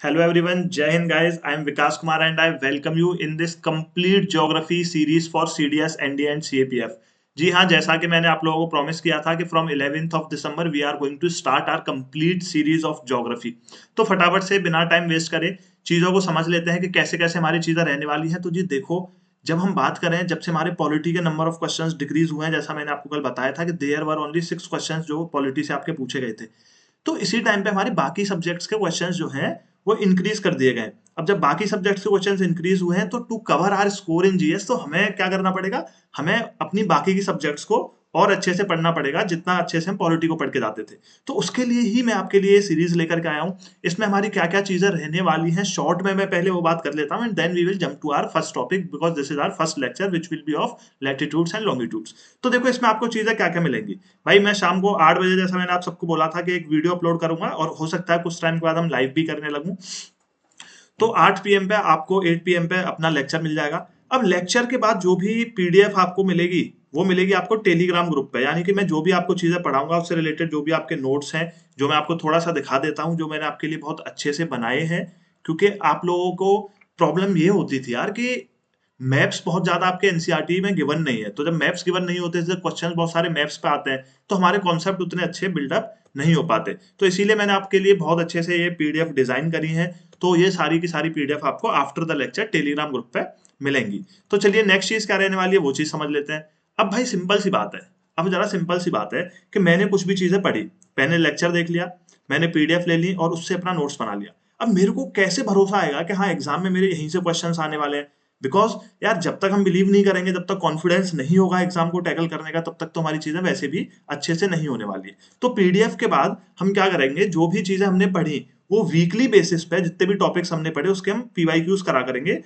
Hello everyone, Jai Hind guys. I am Vikas Kumar and I welcome you in this complete geography series for CDS, NDA and CAPF. जी हाँ, जैसा कि मैंने आप लोगों को promise किया था कि from 11th of December we are going to start our complete series of geography. तो फटाफट से बिना टाइम वेस्ट करे चीजों को समझ लेते हैं कि कैसे कैसे हमारी चीजें रहने वाली हैं। तो जी देखो, जब हम बात करें जब से हमारे पॉलिटी के नंबर ऑफ क्वेश्चंस डिक्रीज हुए हैं, जैसा मैंने आपको कल बताया था कि देयर वर ओनली 6 क्वेश्चंस जो पॉलिटी से आपके पूछे गए थे। तो इसी टाइम पे हमारे बाकी सब्जेक्ट्स के क्वेश्चंस जो हैं वो इंक्रीज कर दिए गए। अब जब बाकी सब्जेक्ट्स के क्वेश्चंस इंक्रीज हुए हैं तो to cover our score in GS तो हमें क्या करना पड़ेगा, हमें अपनी बाकी की सब्जेक्ट्स को और अच्छे से पढ़ना पड़ेगा जितना अच्छे से हम पॉलिटी को पढ़ के जाते थे। तो उसके लिए ही मैं आपके लिए सीरीज लेकर के आया हूँ। इसमें हमारी क्या क्या चीजें रहने वाली हैं शॉर्ट में मैं पहले वो बात कर लेता हूँ and then we will jump to our first topic because this is our first lecture which will be of latitudes and longitudes. तो देखो इसमें आपको चीजें क्या क्या मिलेंगी। भाई मैं शाम को 8 बजे जैसा मैंने आप सबको बोला था कि एक वीडियो अपलोड करूंगा और हो सकता है कुछ टाइम के बाद हम लाइव भी करने लगूं। तो 8 पीएम पे आपको 8 पीएम पे अपना लेक्चर मिल जाएगा। अब लेक्चर के बाद जो भी पीडीएफ आपको मिलेगी वो मिलेगी आपको टेलीग्राम ग्रुप पे, यानी कि मैं जो भी आपको चीजें पढ़ाऊंगा उससे रिलेटेड जो भी आपके नोट्स हैं जो मैं आपको थोड़ा सा दिखा देता हूं जो मैंने आपके लिए बहुत अच्छे से बनाए हैं। क्योंकि आप लोगों को प्रॉब्लम ये होती थी यार कि मैप्स बहुत ज्यादा आपके एनसीईआरटी में गिवन नहीं है। तो जब मैप्स गिवन नहीं होते, जब क्वेश्चन बहुत सारे मैप्स पे आते हैं तो हमारे कॉन्सेप्ट उतने अच्छे बिल्डअप नहीं हो पाते। तो इसीलिए मैंने आपके लिए बहुत अच्छे से ये पीडीएफ डिजाइन करी है। तो ये सारी की सारी पीडीएफ आपको after the lecture Telegram group पे मिलेंगी। तो चलिए नेक्स्ट चीज क्या रहने वाली है वो चीज समझ लेते हैं। अब भाई सिंपल सी बात है, अब जरा सिंपल सी बात है कि मैंने कुछ भी चीजें पढ़ी, मैंने लेक्चर देख लिया, मैंने पीडीएफ ले ली और उससे अपना नोट्स बना लिया। अब मेरे को कैसे भरोसा आएगा कि हाँ एग्जाम में मेरे यहीं से क्वेश्चंस आने वाले हैं। बिकॉज यार जब तक हम बिलीव नहीं करेंगे, जब तक कॉन्फिडेंस नहीं होगा एग्जाम को टैकल करने का, तब तक तो हमारी चीजें वैसे भी अच्छे से नहीं होने वाली है। तो पीडीएफ के बाद हम क्या करेंगे, जो भी चीजें हमने पढ़ी वो वीकली बेसिस पे जितने भी टॉपिक्स हमने पढ़े उसके हम पीवाईक्यूज करा करेंगे।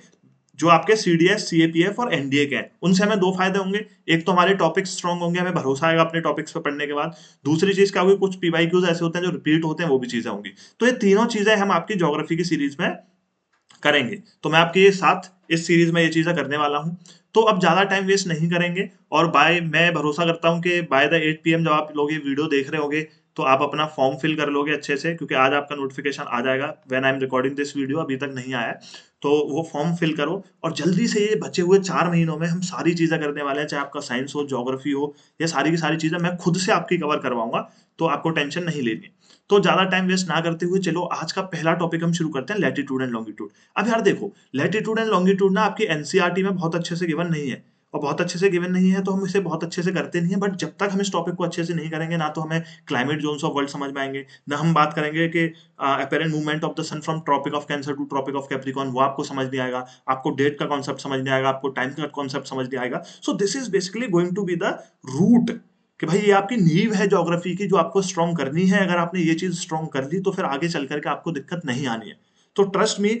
जो आपके सीडीएस, सीएपीएफ और एनडीए के हैं उनसे हमें दो फायदे होंगे। एक तो हमारे टॉपिक्स स्ट्रांग होंगे, हमें भरोसा आएगा अपने टॉपिक्स पे पढ़ने के बाद। दूसरी चीज क्या होगी, कुछ पीवाईक्यूज ऐसे होते हैं जो रिपीट होते हैं, वो भी चीजें होंगी। तो ये तीनों चीजें हम आपकी ज्योग्राफी की सीरीज में करेंगे। तो मैं आपके साथ इस सीरीज में ये चीजें करने वाला हूं। तो अब ज्यादा टाइम वेस्ट नहीं करेंगे और बाय मैं भरोसा करता हूं कि बाय द 8 पीएम जब आप लोग ये वीडियो देख रहे होगे तो आप अपना फॉर्म फिल कर लोगे अच्छे से, क्योंकि आज आपका नोटिफिकेशन आ जाएगा when I am recording this video, अभी तक नहीं आया है। तो वो फॉर्म फिल करो और जल्दी से ये बचे हुए 4 महीनों में हम सारी चीजें करने वाले हैं, चाहे आपका साइंस हो, ज्योग्राफी हो, ये सारी की सारी चीजें मैं खुद से आपकी कवर करवाऊंगा। तो आपको टेंशन नहीं लेनी। तो ज्यादा टाइम वेस्ट ना करते हुए चलो आज का पहला टॉपिक हम शुरू करते हैं, लैटिट्यूड एंड लॉन्गिट्यूड। अब यार देखो, लैटिट्यूड एंड लॉन्गिट्यूड ना आपकी एनसीईआरटी में बहुत अच्छे से गिवन नहीं है, और बहुत अच्छे से गिवन नहीं है तो हम इसे बहुत अच्छे से करते नहीं है। बट जब तक हम इस टॉपिक को अच्छे से नहीं करेंगे ना तो हमें क्लाइमेट जोन्स ऑफ वर्ल्ड समझ में आएंगे, ना हम बात करेंगे कि apparent movement of the sun from Tropic of Cancer to Tropic of Capricorn, वो आपको समझ नहीं आएगा, आपको डेट का कॉन्सेप्ट समझ नहीं आएगा, आपको टाइम का कॉन्सेप्ट समझ नहीं आएगा। So this is basically going to be the root कि भाई ये आपकी नींव है ज्योग्राफी की जो आपको स्ट्रॉन्ग करनी है। अगर आपने ये चीज स्ट्रॉन्ग कर ली तो फिर आगे चल करके आपको दिक्कत नहीं आनी है। तो trust me,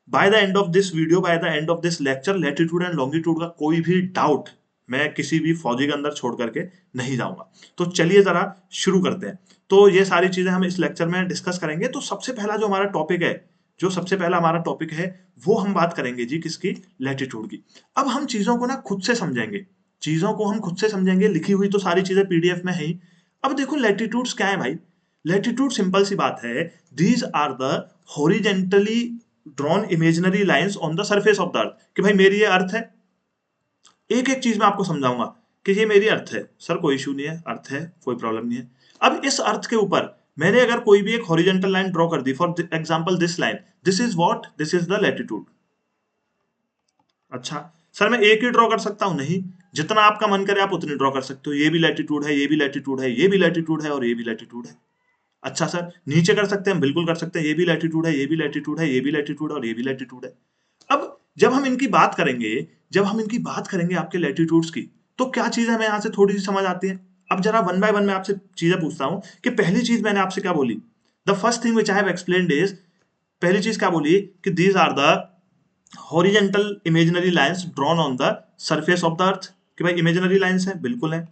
by the end of this video, by the end of this lecture, latitude and longitude का कोई भी डाउट मैं किसी भी फौजी के अंदर छोड़ करके नहीं जाऊंगा। तो चलिए जरा शुरू करते हैं। तो ये सारी चीजें हम इस लेक्चर में डिस्कस करेंगे। तो सबसे पहला जो हमारा टॉपिक है, जो सबसे पहला हमारा टॉपिक है वो हम बात करेंगे जी किसकी, लैटिट्यूड की। अब हम चीजों को ना खुद से समझेंगे, चीजों को हम खुद से समझेंगे। लिखी हुई तो सारी चीजें पीडीएफ में है ही। अब देखो लैटिट्यूड्स क्या है भाई। लैटिट्यूड सिंपल सी बात है, these are the horizontally drawn imaginary lines on the surface of the earth. कि भाई मेरी ये अर्थ है, एक एक चीज मैं आपको समझाऊंगा कि ये मेरी अर्थ है। सर कोई इशू नहीं है, अर्थ है, कोई प्रॉब्लम नहीं है। अब इस अर्थ के ऊपर मैंने अगर कोई भी एक हॉरिजेंटल लाइन ड्रॉ कर दी, for example this line, this is what, this is the latitude. अच्छा सर मैं एक ही ड्रॉ कर सकता हूं? नहीं, जितना आपका मन करे आप उतनी ड्रॉ कर सकते हो। ये भी लैटिट्यूड है, ये भी लैटिट्यूड है, ये भी लैटिट्यूड है और ये भी लैटिट्यूड है। अच्छा सर नीचे कर सकते हैं? बिल्कुल कर सकते हैं। ये भी लैटिट्यूड है, ये भी लैटिट्यूड है, ये भी लैटिट्यूड है और ये भी लैटिट्यूड है। अब जब हम इनकी बात करेंगे, जब हम इनकी बात करेंगे आपके लैटिट्यूड्स की, तो क्या चीजें हमें यहाँ से थोड़ी सी समझ आती हैं। अब जरा वन बाय वन मैं आपसे चीजें पूछता हूं कि पहली चीज मैंने आपसे क्या बोली, the first thing which I have explained is, पहली चीज क्या बोली कि these are the horizontal imaginary lines drawn on the surface of the earth. कि भाई इमेजिनरी लाइंस है, बिल्कुल है।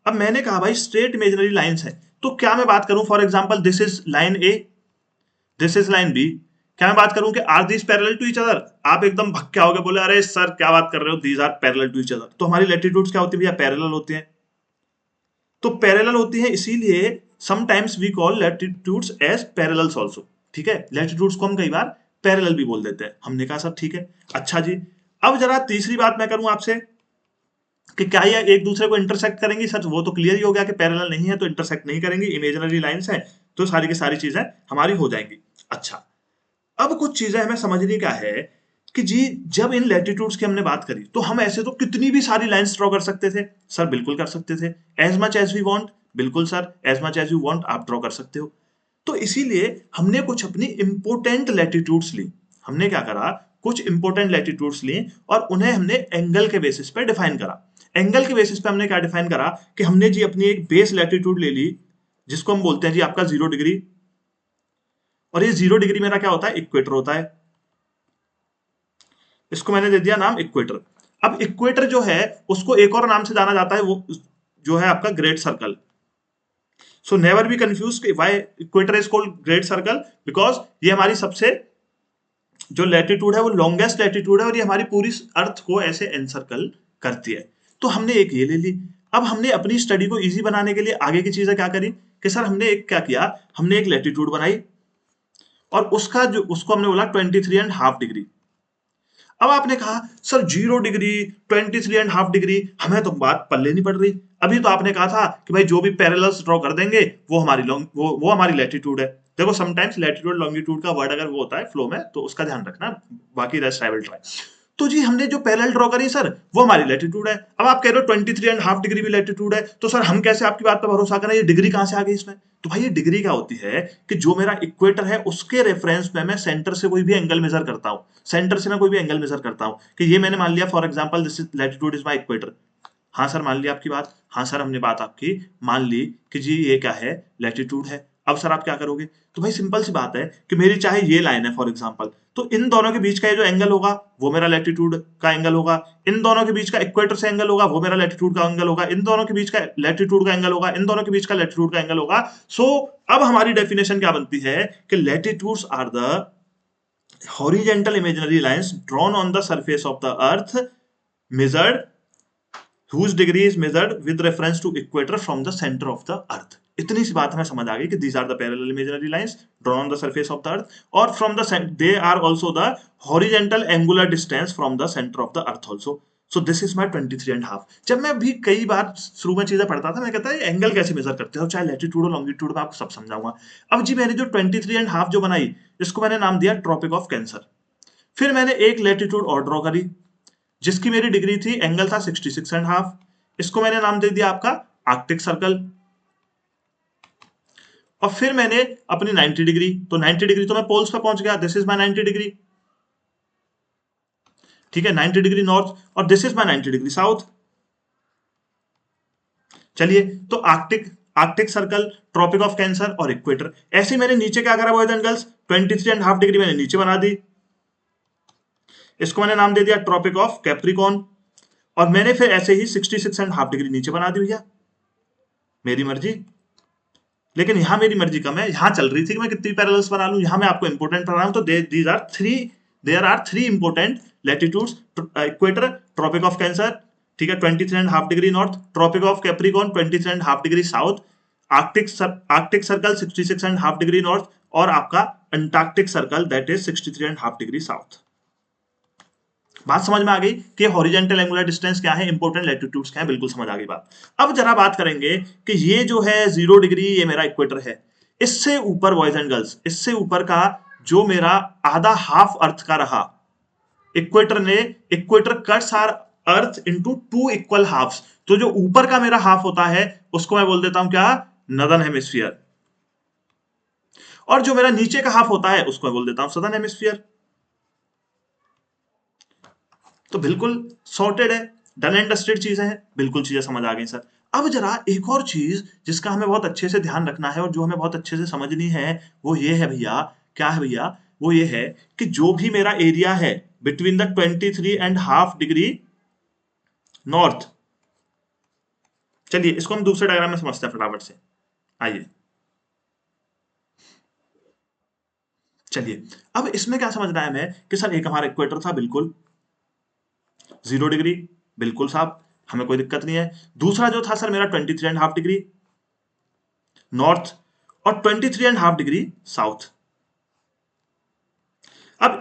अब मैंने कहा भाई स्ट्रेट इमेजिनरी लाइंस है, तो क्या मैं बात करूं for example this is line A, this is line B, क्या मैं बात करूं कि are these parallel to each other? आप एकदम भक्के आओगे, बोले अरे सर क्या बात कर रहे हो, these are parallel to each other. तो हमारी लैटिट्यूड्स क्या होती है भैया, पैरेलल होती हैं। तो पैरेलल होती है इसीलिए sometimes we call latitudes as parallels also. ठीक है, लैटिट्यूड्स को हम कई बार पैरेलल भी बोल देते हैं। हमने कहा सर ठीक है। अच्छा जी, अब जरा तीसरी बात मैं करूं आपसे कि क्या ये एक दूसरे को इंटरसेक्ट करेंगी? सर वो तो क्लियर ही हो गया कि पैरेलल नहीं है तो इंटरसेक्ट नहीं करेंगी, इमेजिनरी लाइंस है, तो सारी की सारी चीजें हमारी हो जाएंगी। अच्छा, अब कुछ चीजें हमें समझनी क्या है कि जी जब इन लैटिट्यूड्स की हमने बात करी तो हम ऐसे तो कितनी भी सारी लाइंस ड्रॉ कर सकते थे। सर बिल्कुल कर सकते थे, as much as we want. बिल्कुल sir, as much as you want आप ड्रॉ कर सकते हो। तो इसीलिए हमने कुछ अपनी इंपोर्टेंट लैटिट्यूड्स ली। हमने क्या करा, कुछ इंपोर्टेंट लैटिट्यूड्स ली और उन्हें हमने एंगल के बेसिस पे डिफाइन करा। एंगल के बेसिस पे हमने क्या डिफाइन करा कि हमने जी अपनी एक बेस लैटिट्यूड ले ली जिसको हम बोलते हैं जी आपका 0 डिग्री, और ये 0 डिग्री मेरा क्या होता है, इक्वेटर होता है। इसको मैंने दे दिया नाम इक्वेटर। अब इक्वेटर जो है उसको एक और नाम से जाना जाता है, वो जो है आपका great circle. So never be confuse why equator is called great circle, because ये हमारी सबसे जो लैटिट्यूड है वो लॉन्गेस्ट लैटिट्यूड है और ये हमारी पूरी अर्थ को ऐसे एनसर्कल करती है। तो हमने एक ये ले ली। अब हमने अपनी स्टडी को इजी बनाने के लिए आगे की चीजें क्या करी कि सर हमने एक क्या किया, हमने एक लैटिट्यूड बनाई और उसका जो उसको हमने बोला 23.5 डिग्री। अब आपने कहा सर 0 डिग्री 23.5 डिग्री, हमें तो बात पल्ले नहीं पड़ रही। अभी तो आपने कहा था कि भाई जो भी पैरेलल्स ड्रॉ कर देंगे वो हमारी वो हमारी लैटिट्यूड है। देखो समटाइम्स लैटिट्यूड लॉन्गिट्यूड का वर्ड अगर वो होता है फ्लो में तो उसका ध्यान रखना, बाकी रेस्ट आई विल ट्राई। तो जी हमने जो पैरेलल ड्रॉ करी सर वो हमारी लैटिट्यूड है। अब आप कह रहे हो 23.5 डिग्री भी लैटिट्यूड है, तो सर हम कैसे आपकी बात पर भरोसा करें, ये डिग्री कहां से आ गई इसमें? तो भाई ये डिग्री क्या होती है कि जो मेरा इक्वेटर है उसके रेफरेंस में मैं सेंटर से कोई भी एंगल मेजर करता हूं। सेंटर से मैं कोई भी एंगल मेजर करता हूं कि ये मैंने मान लिया for example this is latitude is my equator. हाँ सर मान लिया आपकी बात, हाँ सर हमने बात आपकी मान ली कि जी ये क्या है, लैटिट्यूड है। अब सर आप क्या करोगे? तो भाई सिंपल सी बात है कि मेरी चाहे ये लाइन है फॉर एग्जांपल, तो इन दोनों के बीच का ये जो एंगल होगा वो मेरा लैटिट्यूड का एंगल होगा। इन दोनों के बीच का इक्वेटर से एंगल होगा वो मेरा लैटिट्यूड का एंगल होगा। इन दोनों के बीच का लैटिट्यूड का एंगल होगा, इन दोनों के बीच का लैटिट्यूड का एंगल होगा। सो अब हमारी डेफिनेशन क्या बनती है कि latitudes are the horizontal imaginary lines drawn on the surface of the earth measured whose degree is measured with reference to equator from the center of the earth। इतनी सी बात हमें समझ आ गई कि these are the parallel imaginary lines drawn on the surface of the earth और from the they are also the horizontal angular distance from the center of the earth also। So this is my 23.5। जब मैं भी कई बार शुरू में चीजें पढ़ता था मैं कहता है एंगल कैसे मेजर करते हो, चाहे लैटिट्यूड और लॉन्गिट्यूड में आपको सब समझाऊंगा। अब जी मैंने जो 23.5 जो बनाई इसको मैंने नाम दिया ट्रॉपिक ऑफ कैंसर। फिर मैंने एक लैटिट्यूड और ड्रॉ करी जिसकी मेरी डिग्री थी, एंगल था 66.5। इसको मैंने नाम दे दिया आपका आर्कटिक सर्कल। और फिर मैंने अपनी 90 डिग्री, तो 90 डिग्री तो मैं पोल्स पे पहुंच गया, दिस इज माय 90 डिग्री। ठीक है, 90 डिग्री नॉर्थ और this is my 90 degree south. चलिए, तो Arctic Arctic Circle, Tropic of Cancer और इक्वेटर। ऐसे मैंने नीचे क्या करा बॉयज एंड गर्ल्स, 23.5 डिग्री मैंने नीचे बना दी। इसको मैंने नाम दे दिया ट्रॉपिक ऑफ कैप्रिकॉन। और मैंने फिर ऐसे ही 66.5 डिग्री नीचे बना दी भैया, मेरी मर्जी। लेकिन यहां मेरी मर्जी कम है, यहां चल रही थी कि मैं कितनी पैरेलल्स बना लूं, यहां मैं आपको इंपोर्टेंट पढ़ा रहा हूं। तो there are three important latitudes, equator, tropic of Cancer, ठीक है 23.5 degree north, Tropic of Capricorn 23.5 degree south, Arctic Circle 66.5 degree north और आपका Antarctic Circle that is 63.5 degree south. बात समझ में आ गई कि हॉरिजॉन्टल एंगुलर डिस्टेंस क्या है, इंपोर्टेंट लैटिट्यूड्स क्या है, बिल्कुल समझ आ गई बात। अब जरा बात करेंगे कि ये जो है 0 डिग्री ये मेरा इक्वेटर है, इससे ऊपर बॉयज एंड गर्ल्स, इससे ऊपर का जो मेरा आधा हाफ अर्थ का रहा, equator cuts our earth into 2 equal halves. तो जो ऊपर का मेरा हाफ होता है उसको मैं बोल देता हूं क्या, नॉर्दर्न हेमिस्फीयर। और जो मेरा नीचे का हाफ होता है उसको मैं बोल देता हूं सदर्न हेमिस्फीयर। तो बिल्कुल सॉर्टेड है, डन एंड डस्टेड चीजें हैं, बिल्कुल चीजें समझ आ गई सर। अब जरा एक और चीज जिसका हमें बहुत अच्छे से ध्यान रखना है और जो हमें बहुत अच्छे से समझनी है वो ये है भैया, क्या है भैया, वो ये है कि जो भी मेरा एरिया है बिटवीन द 23.5 डिग्री नॉर्थ, चलिए इसको हम दूसरे डायग्राम में समझते हैं फटाफट से, आइए। चलिए, अब इसमें क्या समझना है हमें कि सर एक हमारा इक्वेटर था बिल्कुल 0 डिग्री, बिल्कुल साहब हमें कोई दिक्कत नहीं है। दूसरा जो था सर मेरा 23.5 डिग्री नॉर्थ और 23.5 डिग्री साउथ। अब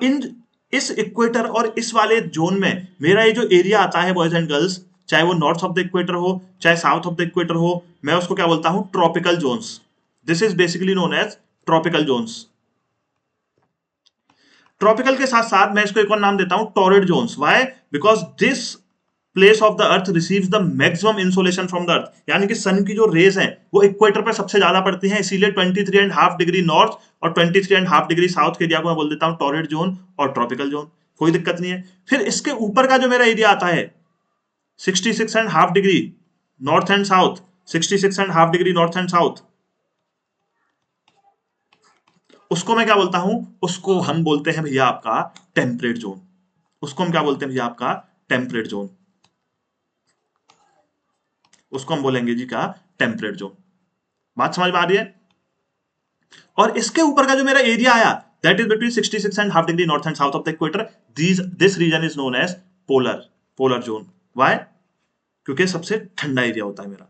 इस इक्वेटर और इस वाले जोन में मेरा ये जो एरिया आता है बॉयज एंड गर्ल्स, चाहे वो नॉर्थ ऑफ द इक्वेटर हो चाहे साउथ ऑफ द इक्वेटर हो, मैं उसको क्या बोलता हूं, tropical zones. This is basically known as tropical zones. Tropical के साथ साथ मैं इसको एक और नाम देता हूं, torrid zones. Why? Because this place of the earth receives the maximum insolation from the earth, यानी कि सन की जो रेज हैं वो इक्वेटर पर सबसे ज्यादा पड़ती हैं, इसीलिए 23.5 डिग्री नॉर्थ और 23.5 डिग्री साउथ के एरिया को मैं बोल देता हूं टॉरिड जोन और ट्रॉपिकल जोन। कोई दिक्कत नहीं है। फिर इसके ऊपर का जो मेरा एरिया आता है 66.5 degree north and south, 66.5 degree north and south, उसको मैं क्या बोलता हूं, उसको हम बोलते हैं भैया आपका टेम्परेट जोन। उसको हम क्या बोलते हैं भैया आपका टेम्परेट जोन। उसको हम बोलेंगे जी क्या, टेम्परेट जोन। बात समझ में आ रही है? और इसके ऊपर का जो मेरा एरिया आया that is between 66.5 degree north and south of the equator, this region is known as polar zone. Why? क्योंकि सबसे ठंडा एरिया होता है मेरा।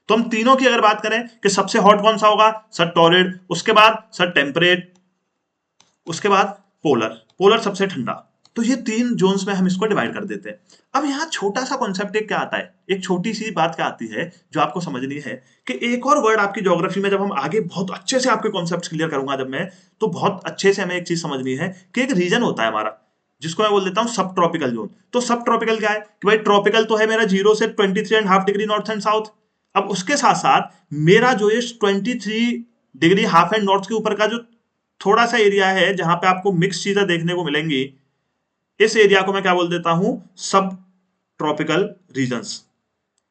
तो हम तीनों की अगर बात करें कि सबसे हॉट कौन सा होगा, सर टॉरिड, उसके बाद सर टेम्परेट, उसके बाद पोलर सबसे ठंडा। तो ये तीन जोन्स में हम इसको डिवाइड कर देते हैं। अब यहाँ छोटा सा कॉन्सेप्ट एक क्या आता है, एक छोटी सी बात क्या आती है जो आपको समझनी है कि एक और वर्ड आपकी ज्योग्राफी में जब हम आगे बहुत अच्छे से आपके कॉन्सेप्ट क्लियर करूंगा जब मैं, तो बहुत अच्छे से हमें एक चीज समझनी है कि एक रीजन होता है हमारा जिसको मैं बोल देता हूँ सब ट्रॉपिकल जोन। तो सब ट्रॉपिकल क्या है कि भाई ट्रॉपिकल तो है मेरा 0 से 23.5 डिग्री नॉर्थ एंड साउथ। अब उसके साथ साथ मेरा जो ये 23 डिग्री हाफ एंड नॉर्थ के ऊपर का जो थोड़ा सा एरिया है जहां पे आपको मिक्स चीजें देखने को मिलेंगी, इस एरिया को मैं क्या बोल देता हूं, सब ट्रॉपिकल रीजन्स।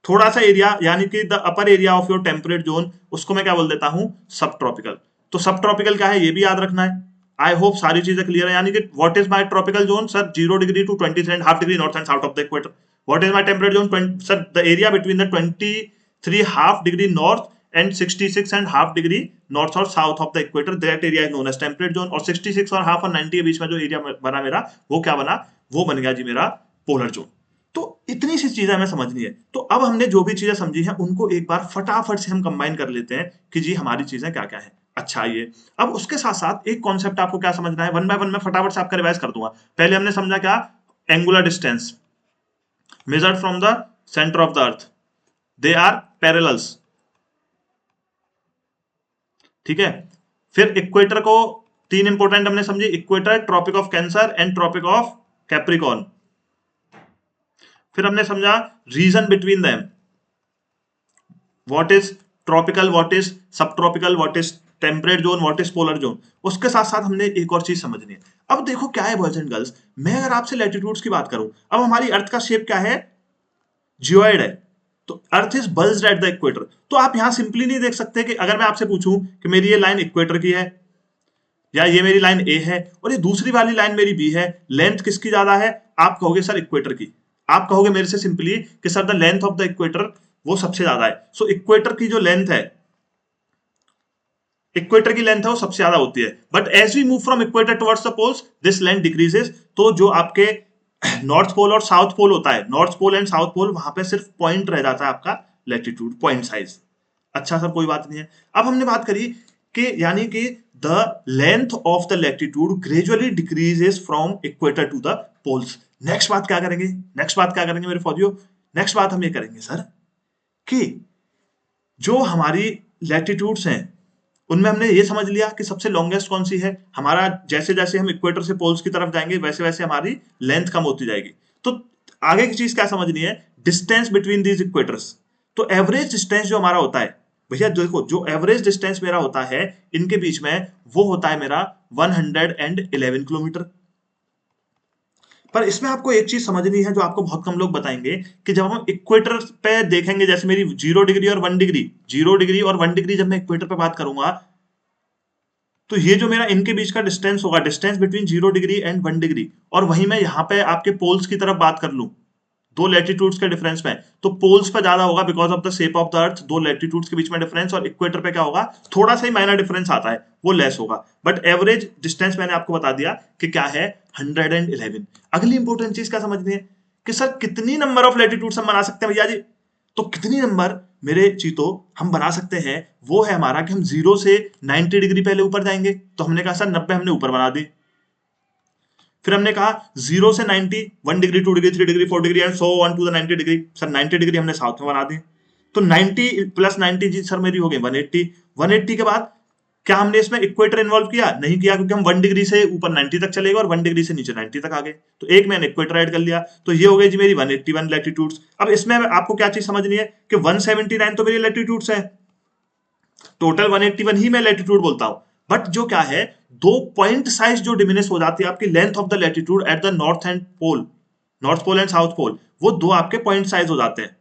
थोड़ा सा एरिया यानी कि the upper area of your temperate zone, उसको मैं क्या बोल देता हूं, सब ट्रॉपिकल। तो सब ट्रॉपिकल क्या है ये भी याद रखना है। आई होप सारी चीजें क्लियर है। यानी कि what is my tropical zone, sir 0 degree to 23.5 degree north and south of the equator. What is my temperate zone, sir the area between the 23.5 degree north and 66.5 degree north और south of the equator, that area is known as temperate zone. और 66 और half और 90 के बीच में जो area बना मेरा, वो क्या बना, वो बन गया जी मेरा पोलर जोन। तो इतनी सी चीजें हमें समझनी है। तो अब हमने जो भी चीजें समझी हैं उनको एक बार फटाफट से हम कंबाइन कर लेते हैं कि जी हमारी चीजें क्या क्या है। अच्छा, ये अब उसके साथ साथ एक कॉन्सेप्ट आपको क्या समझना है, वन बाय वन मैं फटाफट से आपका रिवाइज कर दूंगा। पहले हमने समझा क्या, angular distance measured from the centre of the earth, they are parallels, ठीक है। फिर इक्वेटर को तीन इंपोर्टेंट हमने समझे, equator, tropic of Cancer and tropic of Capricorn. फिर हमने समझा region between them, what is tropical, what is sub tropical, what is temperate zone, what is polar zone. उसके साथ साथ हमने एक और चीज समझनी है। अब देखो क्या है बॉयज एंड गर्ल्स, मैं अगर आपसे लैटिट्यूड्स की बात करूं, अब हमारी अर्थ का शेप क्या है, जियोइड है। तो earth is bulged at the equator. तो आप यहां सिंपली नहीं देख सकते कि अगर मैं आपसे पूछूं कि मेरी ये लाइन इक्वेटर की है या ये मेरी लाइन ए है और ये दूसरी वाली लाइन मेरी बी है, लेंथ किसकी ज्यादा है, आप कहोगे सर इक्वेटर की। आप कहोगे मेरे से सिंपली कि sir the length of the equator वो सबसे ज्यादा है। सो इक्वेटर की जो लेंथ है, इक्वेटर की लेंथ है वो सबसे ज्यादा होती है। But as we move from equator towards the poles this length decreases. तो जो आपके नॉर्थ पोल और साउथ पोल होता है, north pole and south pole, वहां पे सिर्फ पॉइंट रह जाता है आपका लैटिट्यूड, पॉइंट साइज। अच्छा सर कोई बात नहीं है। अब हमने बात करी कि यानी कि the length of the latitude gradually decreases from equator to the poles. Next बात क्या करेंगे, नेक्स्ट बात क्या करेंगे मेरे फौजियों, नेक्स्ट बात हम ये करेंगे सर कि जो हमारी लैटिट्यूड्स हैं उनमें हमने ये समझ लिया कि सबसे लॉन्गेस्ट कौन सी है हमारा, जैसे जैसे हम इक्वेटर से पोल्स की तरफ जाएंगे वैसे वैसे हमारी लेंथ कम होती जाएगी। तो आगे की चीज क्या समझनी है, डिस्टेंस बिटवीन दीज इक्वेटर्स। तो एवरेज डिस्टेंस जो हमारा होता है भैया, देखो जो एवरेज डिस्टेंस मेरा होता है इनके बीच में, वो होता है मेरा 111 किलोमीटर। पर इसमें आपको एक चीज समझनी है जो आपको बहुत कम लोग बताएंगे कि जब हम इक्वेटर पे देखेंगे, जैसे मेरी 0 डिग्री और 1 डिग्री, 0 डिग्री और 1 डिग्री जब मैं इक्वेटर पे बात करूंगा, तो ये जो मेरा इनके बीच का डिस्टेंस होगा, distance between 0 degree and 1 degree, और वहीं मैं यहाँ पे आपके पोल्स की तरफ बात कर लूं, दो लैटिट्यूड्स के डिफरेंस में, तो पोल्स पे ज्यादा होगा because of the shape of the अर्थ, दो लैटिट्यूड्स के बीच में डिफरेंस, और इक्वेटर पे क्या होगा, थोड़ा सा ही माइनर डिफरेंस आता है, वो लेस होगा। बट एवरेज डिस्टेंस मैंने आपको बता दिया कि क्या है, 111। अगली इंपॉर्टेंट चीज क्या समझनी है कि सर कितनी नंबर ऑफ लैटिट्यूड्स हम बना सकते हैं भैया जी। तो कितनी नंबर मेरे चीतो हम बना सकते हैं, वो है हमारा कि हम 0 से 90 डिग्री पहले ऊपर जाएंगे। तो हमने कहा सर 90 हमने ऊपर बना दी, फिर हमने कहा 0 से 90, 1 degree, 2 degree, 3 degree, 4 degree and so on to the 90 degree. Sir 90 degree हमने साउथ में बना दी, तो 90 प्लस 90 जी सर मेरी हो गई 180। 180 के बाद क्या हमने इसमें इक्वेटर इन्वॉल्व किया? नहीं किया, क्योंकि हम 1 डिग्री से ऊपर 90 तक चले गए और 1 डिग्री से नीचे 90 तक आ गए, तो एक मैंने इक्वेटर ऐड कर लिया। तो ये हो गई जी मेरी 181 लैटिट्यूड्स। अब इसमें आपको क्या चीज समझनी है कि 179 तो मेरी लैटिट्यूड्स है, टोटल 181 ही मैं लैटिट्यूड बोलता हूं। बट जो क्या है, दो पॉइंट साइज जो डिमिनिश हो जाती है आपकी length of the latitude at the north and pole, north pole and south pole, वो दो आपके पॉइंट साइज हो जाते हैं।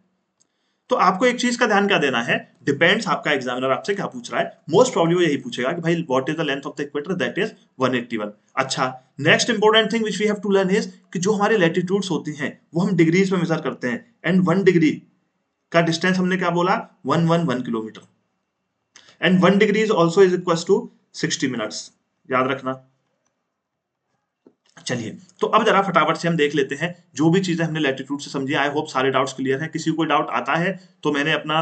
तो आपको एक चीज का ध्यान क्या देना है, डिपेंड्स आपका एग्जामिनर आपसे क्या पूछ रहा है। मोस्ट प्रॉब्ली वो यही पूछेगा कि भाई what is the length of the equator, that is 181। अच्छा, next important thing which we have to learn is कि जो हमारे लैटिट्यूड्स होती हैं वो हम डिग्रीज में मेजर करते हैं, एंड 1 डिग्री का डिस्टेंस हमने क्या बोला, 111 kilometre, and 1 degree is also is equal to 60 minutes, याद रखना। चलिए, तो अब जरा फटाफट से हम देख लेते हैं जो भी चीजें हमने लैटिट्यूड से समझी। आई होप सारे डाउट्स क्लियर हैं। किसी को कोई डाउट आता है तो मैंने अपना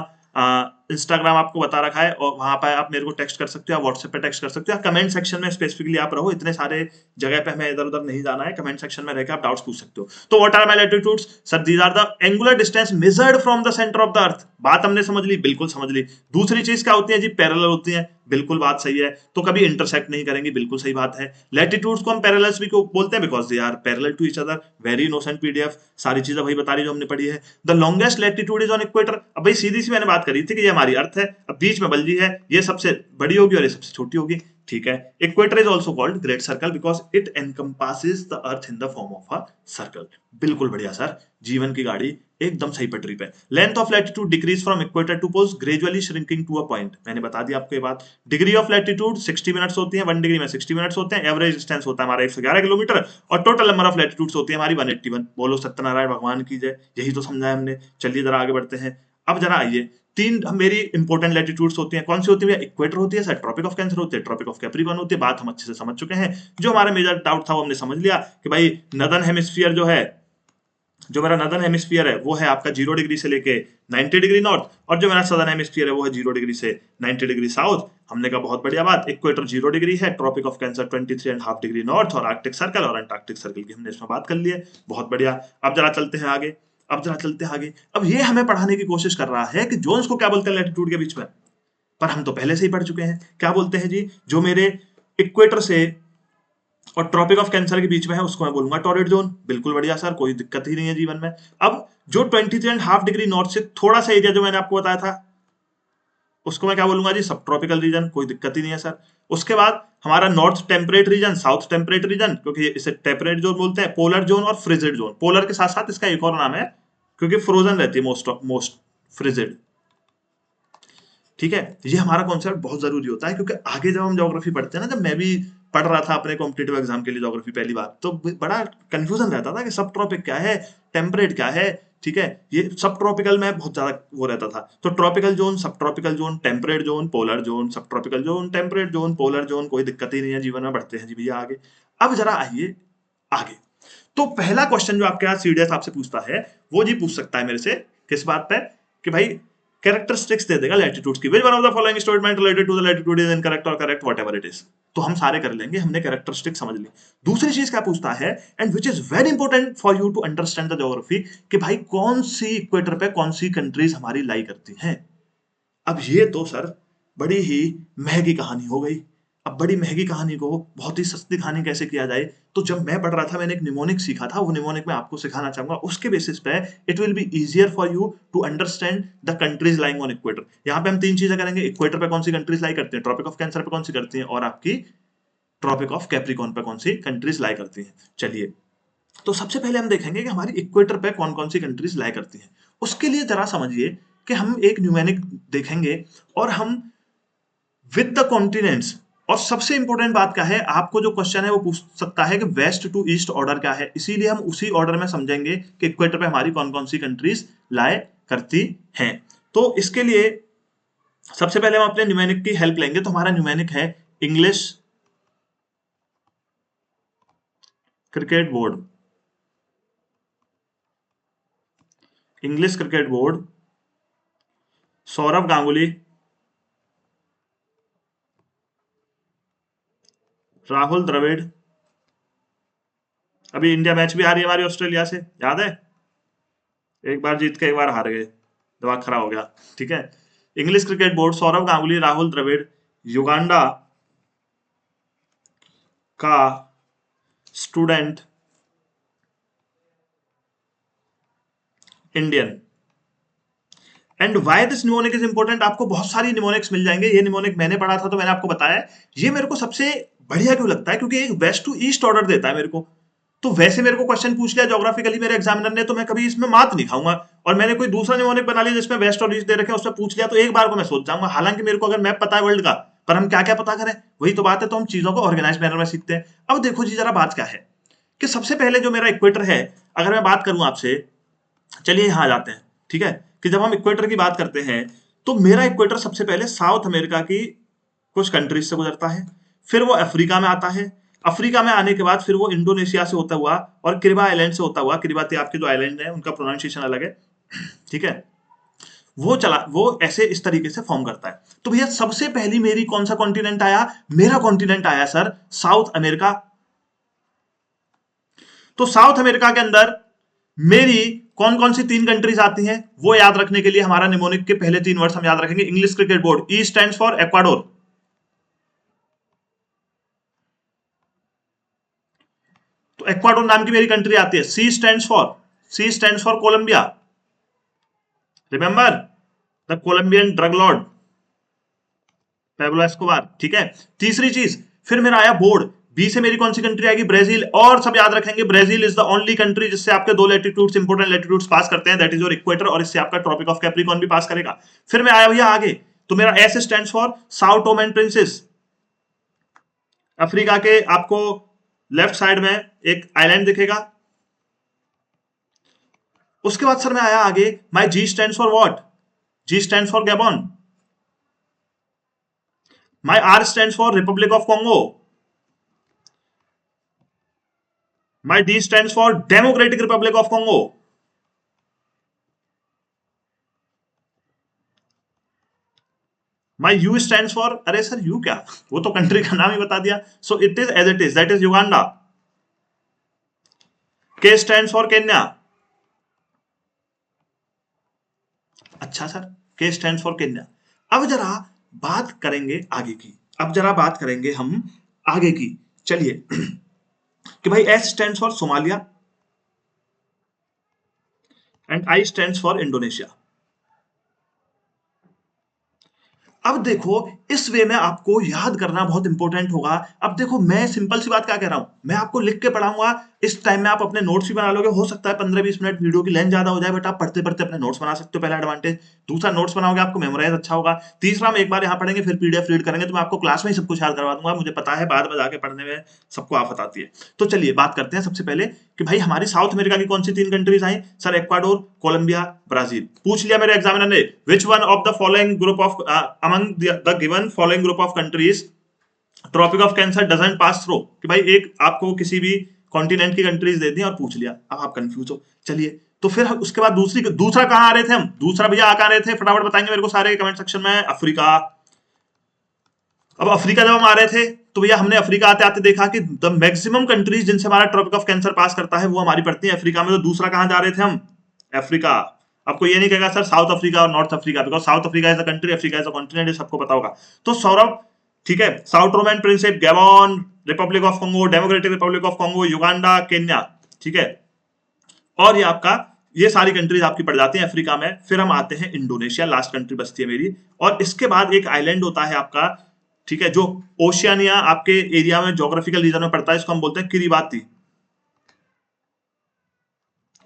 इंस्टाग्राम आपको बता रखा है और वहां पर आप मेरे को टेक्स्ट कर सकते हो, आप व्हाट्सएप पे टेक्स्ट कर सकते हो, या कमेंट सेक्शन में स्पेसिफिकली आप रहो, इतने सारे जगह पे हमें इधर उधर नहीं जाना है, कमेंट सेक्शन में रहकर आप डाउट्स पूछ सकते हो। तो what are my latitudes? Sir these are the angular distance measured from the centre of the earth. बात हमने समझ ली, बिल्कुल समझ ली। दूसरी चीज क्या होती है जी, पैरेलल होती है, बिल्कुल बात सही है। तो कभी इंटरसेक्ट नहीं करेंगे, बिल्कुल सही बात है। लैटिट्यूड्स को हम पैरेलल्स भी क्यों बोलते हैं? Because they are parallel to each other. Very innocent PDF, सारी चीजें वही बता रही जो हमने पढ़ी है। The longest latitude is on equator. अब भाई सीधी सी मैंने बात करी थी कि ये हमारी अर्थ है, अब बीच में बल्जी है, ये सबसे बड़ी होगी और ये सबसे छोटी होगी, ठीक है। Equator is also called great circle because it encompasses the earth in the form of a circle. बिल्कुल बढ़िया सर, जीवन की गाड़ी एकदम सही पटरी पे। Length of latitude decrease from equator to poles gradually shrinking to a point, मैंने बता दिया आपको ये बात। डिग्री ऑफ लैटिट्यूड 60 मिनट्स होती है, 1 डिग्री में 60 मिनट्स होते हैं। एवरेज डिस्टेंस होता है हमारा 111 किलोमीटर और टोटल नंबर ऑफ लैटिट्यूड्स होती है हमारी 181। बोलो सत्यनारायण भगवान की जय, यही तो समझा है हमने। चलिए जरा आगे बढ़ते हैं। अब जरा आइए, तीन मेरी इंपॉर्टेंट लैटिट्यूड्स होती हैं, कौन सी होती है? इक्वेटर होती है सर, ट्रॉपिक ऑफ कैंसर होती है, ट्रॉपिक ऑफ कैप्रिकॉर्न होती है। बात हम अच्छे से समझ चुके हैं। जो हमारा मेजर डाउट था वो हमने समझ लिया कि भाई नदर्न हेमिस्फीयर जो है, जो मेरा नदर्न हेमिस्फीयर है वो है आपका 0 डिग्री से लेके 90 डिग्री नॉर्थ, और जो मेरा सदर्न हेमिस्फीयर है वो है 0 डिग्री से 90 डिग्री साउथ। हमने कहा बहुत बढ़िया बात, इक्वेटर 0 डिग्री है, tropic of Cancer 23.5 degree north, और आर्कटिक सर्कल और अंटार्कटिक सर्कल की हमने इसमें बात कर ली है। बहुत बढ़िया। अब जरा चलते हैं आगे, अब जरा चलते हैं आगे। अब ये हमें पढ़ाने की कोशिश कर रहा है कि जोन्स को क्या बोलते हैं लैटिट्यूड के बीच में, पर हम तो पहले से ही पढ़ चुके हैं। क्या बोलते हैं जी? जो मेरे इक्वेटर से और ट्रॉपिक ऑफ कैंसर के बीच में है उसको मैं बोलूंगा टॉरिड जोन। बिल्कुल बढ़िया सर, कोई दिक्कत ही नहीं है जीवन में। अब जो 23.5 डिग्री नॉर्थ से थोड़ा सा एरिया जो मैंने आपको बताया था उसको मैं क्या बोलूंगा जी? सब ट्रॉपिकल रीजन, कोई दिक्कत ही नहीं है सर। उसके बाद हमारा north temperate region, south temperate region, क्योंकि इसे टेम्परेट जोन बोलते हैं, पोलर जोन और फ्रिजिड जोन। पोलर के साथ साथ इसका एक और नाम है क्योंकि फ्रोजन रहती है मोस्ट फ्रिजिड, ठीक है। ये हमारा कॉन्सेप्ट बहुत जरूरी होता है क्योंकि आगे जब हम ज्योग्राफी पढ़ते हैं ना, जब मैं भी पढ़ रहा था अपने कॉम्पिटेटिव एग्जाम के लिए ज्योग्राफी पहली बार, तो बड़ा कंफ्यूजन रहता था कि सब ट्रॉपिक क्या है, टेम्परेट क्या है, ठीक है। ये सब ट्रॉपिकल में बहुत ज्यादा वो रहता था। तो tropical zone, sub tropical zone, temperate zone, polar zone, sub tropical zone, temperate zone, polar zone, कोई दिक्कत ही नहीं है जीवन में। बढ़ते हैं जी भैया आगे। अब जरा आइए आगे। तो पहला क्वेश्चन जो आपके यहाँ सीडीएस आपसे पूछता है वो जी पूछ सकता है मेरे से किस बात पे, कि भाई कैरेक्टरिस्टिक्स दे देगा लैटिट्यूड्स की, which one of the following statement related to the latitude is incorrect और करेक्ट व्हाटएवर इट इज। तो हम सारे कर लेंगे, हमने कैरेक्टरिस्टिक्स समझ ली। दूसरी चीज क्या पूछता है, and which is very important for you to understand the geography, कि भाई कौन सी इक्वेटर पे कौन सी कंट्रीज हमारी लाई करती हैं। अब ये तो सर बड़ी ही महंगी कहानी हो गई। अब बड़ी महंगी कहानी को बहुत ही सस्ती कहानी कैसे किया जाए? तो जब मैं पढ़ रहा था मैंने एक निमोनिक सीखा था, वो निमोनिक मैं आपको सिखाना चाहूंगा। उसके बेसिस पे it will be easier for you to understand the countries lying on equator. यहाँ पे हम तीन चीजें करेंगे, इक्वेटर पे कौन सी कंट्रीज लाई करती हैं, ट्रॉपिक ऑफ कैंसर पे कौन सी करती हैं, और आपकी ट्रॉपिक ऑफ कैप्रिकॉर्न पे कौन सी कंट्रीज लाई करती हैं। चलिए, तो सबसे पहले हम देखेंगे कि हमारी इक्वेटर पे कौन कौन सी कंट्रीज लाई करती हैं। उसके लिए जरा समझिए कि हम एक न्यूमेरिक देखेंगे और हम विद द कॉन्टिनेंट्स, और सबसे इंपॉर्टेंट बात क्या है, आपको जो क्वेश्चन है वो पूछ सकता है कि वेस्ट टू ईस्ट ऑर्डर क्या है, इसीलिए हम उसी ऑर्डर में समझेंगे कि इक्वेटर पे हमारी कौन कौन सी कंट्रीज लाए करती हैं। तो इसके लिए सबसे पहले हम अपने न्यूमेरिक की हेल्प लेंगे। तो हमारा न्यूमेरिक है English cricket board, English cricket board, Saurabh Ganguly, Rahul Dravid, अभी इंडिया मैच भी आ रही है हमारी ऑस्ट्रेलिया से, याद है? एक बार जीत के एक बार हार गए, दिमाग खराब हो गया। ठीक है। English cricket board, Sourav Ganguly, Rahul Dravid, Uganda का student Indian. And why this mnemonic is important, आपको बहुत सारी निमोनिक्स मिल जाएंगे। ये निमोनिक मैंने पढ़ा था तो मैंने आपको बताया। ये मेरे को सबसे बढ़िया क्यों लगता है, क्योंकि एक वेस्ट टू ईस्ट ऑर्डर देता है मेरे को। तो वैसे मेरे को क्वेश्चन पूछ लिया ज्योग्राफिकली मेरे एग्जामिनर ने, तो मैं कभी इसमें मात नहीं खाऊंगा। और मैंने कोई दूसरा निमोनिक बना लिया जिसमें वेस्ट और ईस्ट दे रखे, उसमें पूछ लिया तो एक बार को मैं सोच जाऊंगा। हालांकि मेरे को अगर मैप पता है वर्ल्ड का, पर हम क्या क्या पता करें, वही तो बात है। तो हम चीजों को ऑर्गेनाइज मैनर में सीखते हैं। अब देखो जी, जरा बात क्या है कि सबसे पहले जो मेरा इक्वेटर है, अगर मैं बात करूं आपसे, चलिए यहां आ जाते हैं। ठीक है, कि जब हम इक्वेटर की बात करते हैं तो मेरा इक्वेटर सबसे पहले साउथ अमेरिका की कुछ कंट्रीज से गुजरता है, फिर वो अफ्रीका में आता है। अफ्रीका में आने के बाद फिर वो इंडोनेशिया से होता हुआ और किरिबा आइलैंड से होता हुआ, किरिबाती आपके जो आइलैंड है उनका प्रोनाउंसिएशन अलग है, ठीक है, वो ऐसे इस तरीके से फॉर्म करता है। तो भैया सबसे पहली मेरी कौन सा कॉन्टिनेंट आया? मेरा कॉन्टिनेंट आया सर साउथ अमेरिका। तो साउथ अमेरिका के अंदर मेरी कौन कौन सी तीन कंट्रीज आती हैं, वो याद रखने के लिए हमारा निमोनिक के पहले तीन वर्ड्स हम याद रखेंगे। English cricket board, E stands for Ecuador. तो एक्वाडोर नाम की मेरी कंट्री आती है। C stands for Colombia, remember the Colombian drug lord Pablo Escobar. ठीक है। तीसरी चीज, फिर मेरा आया बोर्ड, बी से मेरी कौन सी कंट्री आएगी? ब्राजील। और सब याद रखेंगे, Brazil is the only country जिससे आपके दो लेटीट्यूड्स, इंपोर्टेंट लेटीट्यूड्स पास करते हैं, दैट इज योर इक्वेटर, और इससे आपका ट्रॉपिक ऑफ कैप्रिकॉर्न भी पास करेगा। फिर मैं आया भैया आगे, तो मेरा एस स्टैंड्स फॉर साउ टोम एंड प्रिंसेस। अफ्रीका के आपको लेफ्ट साइड में एक आइलैंड दिखेगा। उसके बाद सर मैं आया आगे, my G stands for what? G stands for Gabon. My R stands for Republic of Congo. My D stands for Democratic Republic of Congo. My U stands for, अरे sir you क्या, वो तो country का नाम ही बता दिया। So it is as it is, that is Uganda. K stands for Kenya. अच्छा sir, K stands for Kenya. अब जरा बात करेंगे आगे की, अब जरा बात करेंगे हम आगे की। चलिए कि भाई S stands for Somalia and I stands for Indonesia. अब देखो, इस वे में आपको याद करना बहुत इंपॉर्टेंट होगा। अब देखो, मैं सिंपल सी बात क्या कह रहा हूं, मैं आपको लिख के पढ़ाऊंगा। इस टाइम में आप अपने नोट्स भी बना लोगे। हो सकता है 15-20 मिनट वीडियो की लेंथ ज्यादा हो जाए, बट आप पढ़ते पढ़ते अपने नोट्स बना सकते हो, पहला एडवांटेज। दूसरा, नोट्स बनाओगे आपको मेमोराइज अच्छा होगा। तीसरा, हम एक बार यहाँ पढ़ेंगे फिर पीडीएफ रीड करेंगे, तो मैं आपको क्लास में ही सब कुछ याद करवा दूंगा। मुझे पता है बाद में जाके पढ़ने में सबको आफत आती है। तो चलिए बात करते हैं सबसे पहले कि भाई हमारी साउथ अमेरिका की कौन सी तीन कंट्रीज आई? Sir Ecuador, Colombia, Brazil. पूछ लिया मेरे एग्जामिनर ने, which one of the following group of among the given following group of countries Tropic of Cancer doesn't pass through. कि भाई एक आपको किसी भी कॉन्टिनेंट की कंट्रीज दे दी और पूछ लिया, अब आप कंफ्यूज हो। चलिए, तो फिर उसके बाद दूसरा कहां आ रहे थे हम? दूसरा भैया आ कहां रहे थे, फटाफट बताएंगे मेरे को सारे कमेंट सेक्शन में। अफ्रीका। अब अफ्रीका जब हम आ रहे थे तो भैया हमने अफ्रीका आते आते देखा कि द मैक्सिमम कंट्रीज जिनसे हमारा ट्रॉपिक ऑफ कैंसर पास करता है वो हमारी पड़ती है अफ्रीका में। तो दूसरा कहां जा रहे थे हम? अफ्रीका। आपको ये नहीं कहेगा सर साउथ अफ्रीका और North Africa, because South Africa is a country, Africa is a continent, ये सबको पता होगा। तो सौरभ, ठीक है, Sao Tome Principe, Gabon, Republic of Congo, Democratic Republic of Congo, Uganda, Kenya. ठीक है, और ये आपका, ये सारी कंट्रीज आपकी पड़ जाती हैं अफ्रीका में। फिर हम आते हैं इंडोनेशिया, लास्ट कंट्री बचती है मेरी। और इसके बाद एक आइलैंड होता है आपका, ठीक है, जो ओशियानिया आपके एरिया में ज्योग्राफिकल रीजन में पड़ता है, इसको हम बोलते हैं किरिबाती।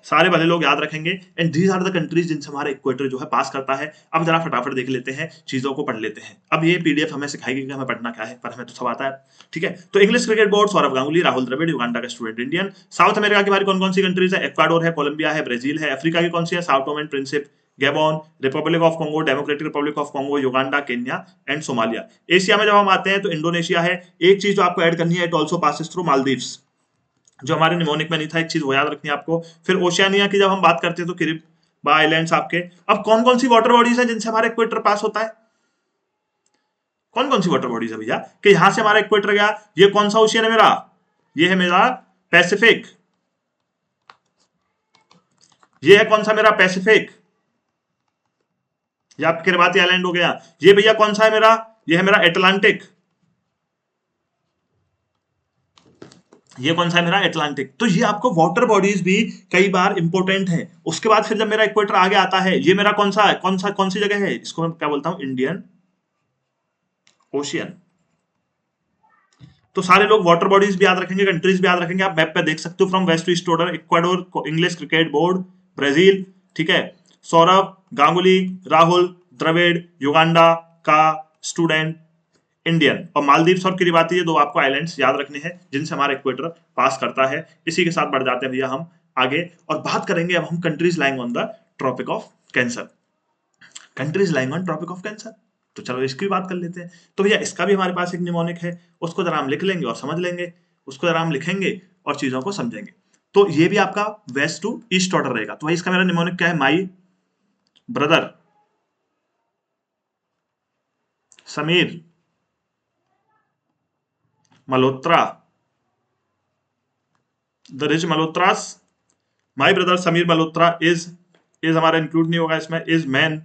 सारे भले लोग याद रखेंगे। And these are the countries जिनसे हमारा इक्वेटर जो है पास करता है। अब जरा फटाफट देख लेते हैं, चीजों को पढ़ लेते हैं। अब ये पीडीएफ हमें सिखाएगी कि हमें पढ़ना क्या है, पर हमें तो सब आता है। ठीक है, तो English cricket board, Sourav Ganguly, Rahul Dravid, Uganda का स्टूडेंट इंडियन। साउथ अमेरिका की हमारी कौन कौन सी कंट्रीज है? एक्वाडोर है, कोलंबिया है, ब्राजील है। अफ्रीका की कौन सी है? Sao Tome and Principe, Gabon, Republic of Congo, Democratic Republic of Congo, Uganda, Kenya and Somalia. Asia में जब हम आते हैं तो इंडोनेशिया है। एक चीज जो आपको ऐड करनी है, it also passes through Maldives, जो हमारे निमोनिक में नहीं था, एक चीज वो याद रखनी है आपको। फिर ओशियानिया की जब हम बात करते हैं तो किरिबा आइलैंड्स आपके। अब कौन कौन सी वाटर बॉडीज है जिनसे हमारा इक्वेटर पास होता है? कौन कौन सी वाटर बॉडीज है भैया कि यहां से हमारा इक्वेटर गया? ये कौन सा ओशियन है मेरा? ये है मेरा पैसिफिक। ये है कौन सा मेरा पैसिफिक, ये आपका किरबाती आइलैंड हो गया। ये भैया कौन सा है मेरा, ये है मेरा एटलांटिक, ये कौन सा है मेरा एटलांटिक। तो ये आपको वाटर बॉडीज भी कई बार इंपॉर्टेंट है। उसके बाद फिर जब मेरा इक्वेटर आगे आता है, ये मेरा कौन सा है, कौन सी जगह है, इसको मैं क्या बोलता हूं, इंडियन ओशियन। तो सारे लोग वाटर बॉडीज भी याद रखेंगे, कंट्रीज भी याद रखेंगे। आप मैप पे देख सकते हो, from west to east order, Ecuador, English cricket board, Brazil, ठीक है, सौरभ गांगुली, राहुल द्रविड़, युगांडा का स्टूडेंट, इंडियन, और मालदीव्स और किरिबाती, ये दो आपको आइलैंड्स याद रखने हैं जिनसे हमारा इक्वेटर पास करता है। इसी के साथ बढ़ जाते हैं भैया हम आगे और बात करेंगे अब हम countries lying on the tropic of Cancer, countries lying on tropic of cancer. तो चलो इसकी भी बात कर लेते हैं। तो भैया इसका भी हमारे पास एक निमोनिक है, उसको जरा हम लिख लेंगे और समझ लेंगे, उसको जरा हम लिखेंगे और चीजों को समझेंगे। तो ये भी आपका वेस्ट टू ईस्ट ऑर्डर रहेगा। तो भाई इसका मेरा निमोनिक क्या है, my brother Sameer Malhotra, the rich Malhotras, my brother Sameer Malhotra is हमारा इंक्लूड नहीं होगा इसमें, is man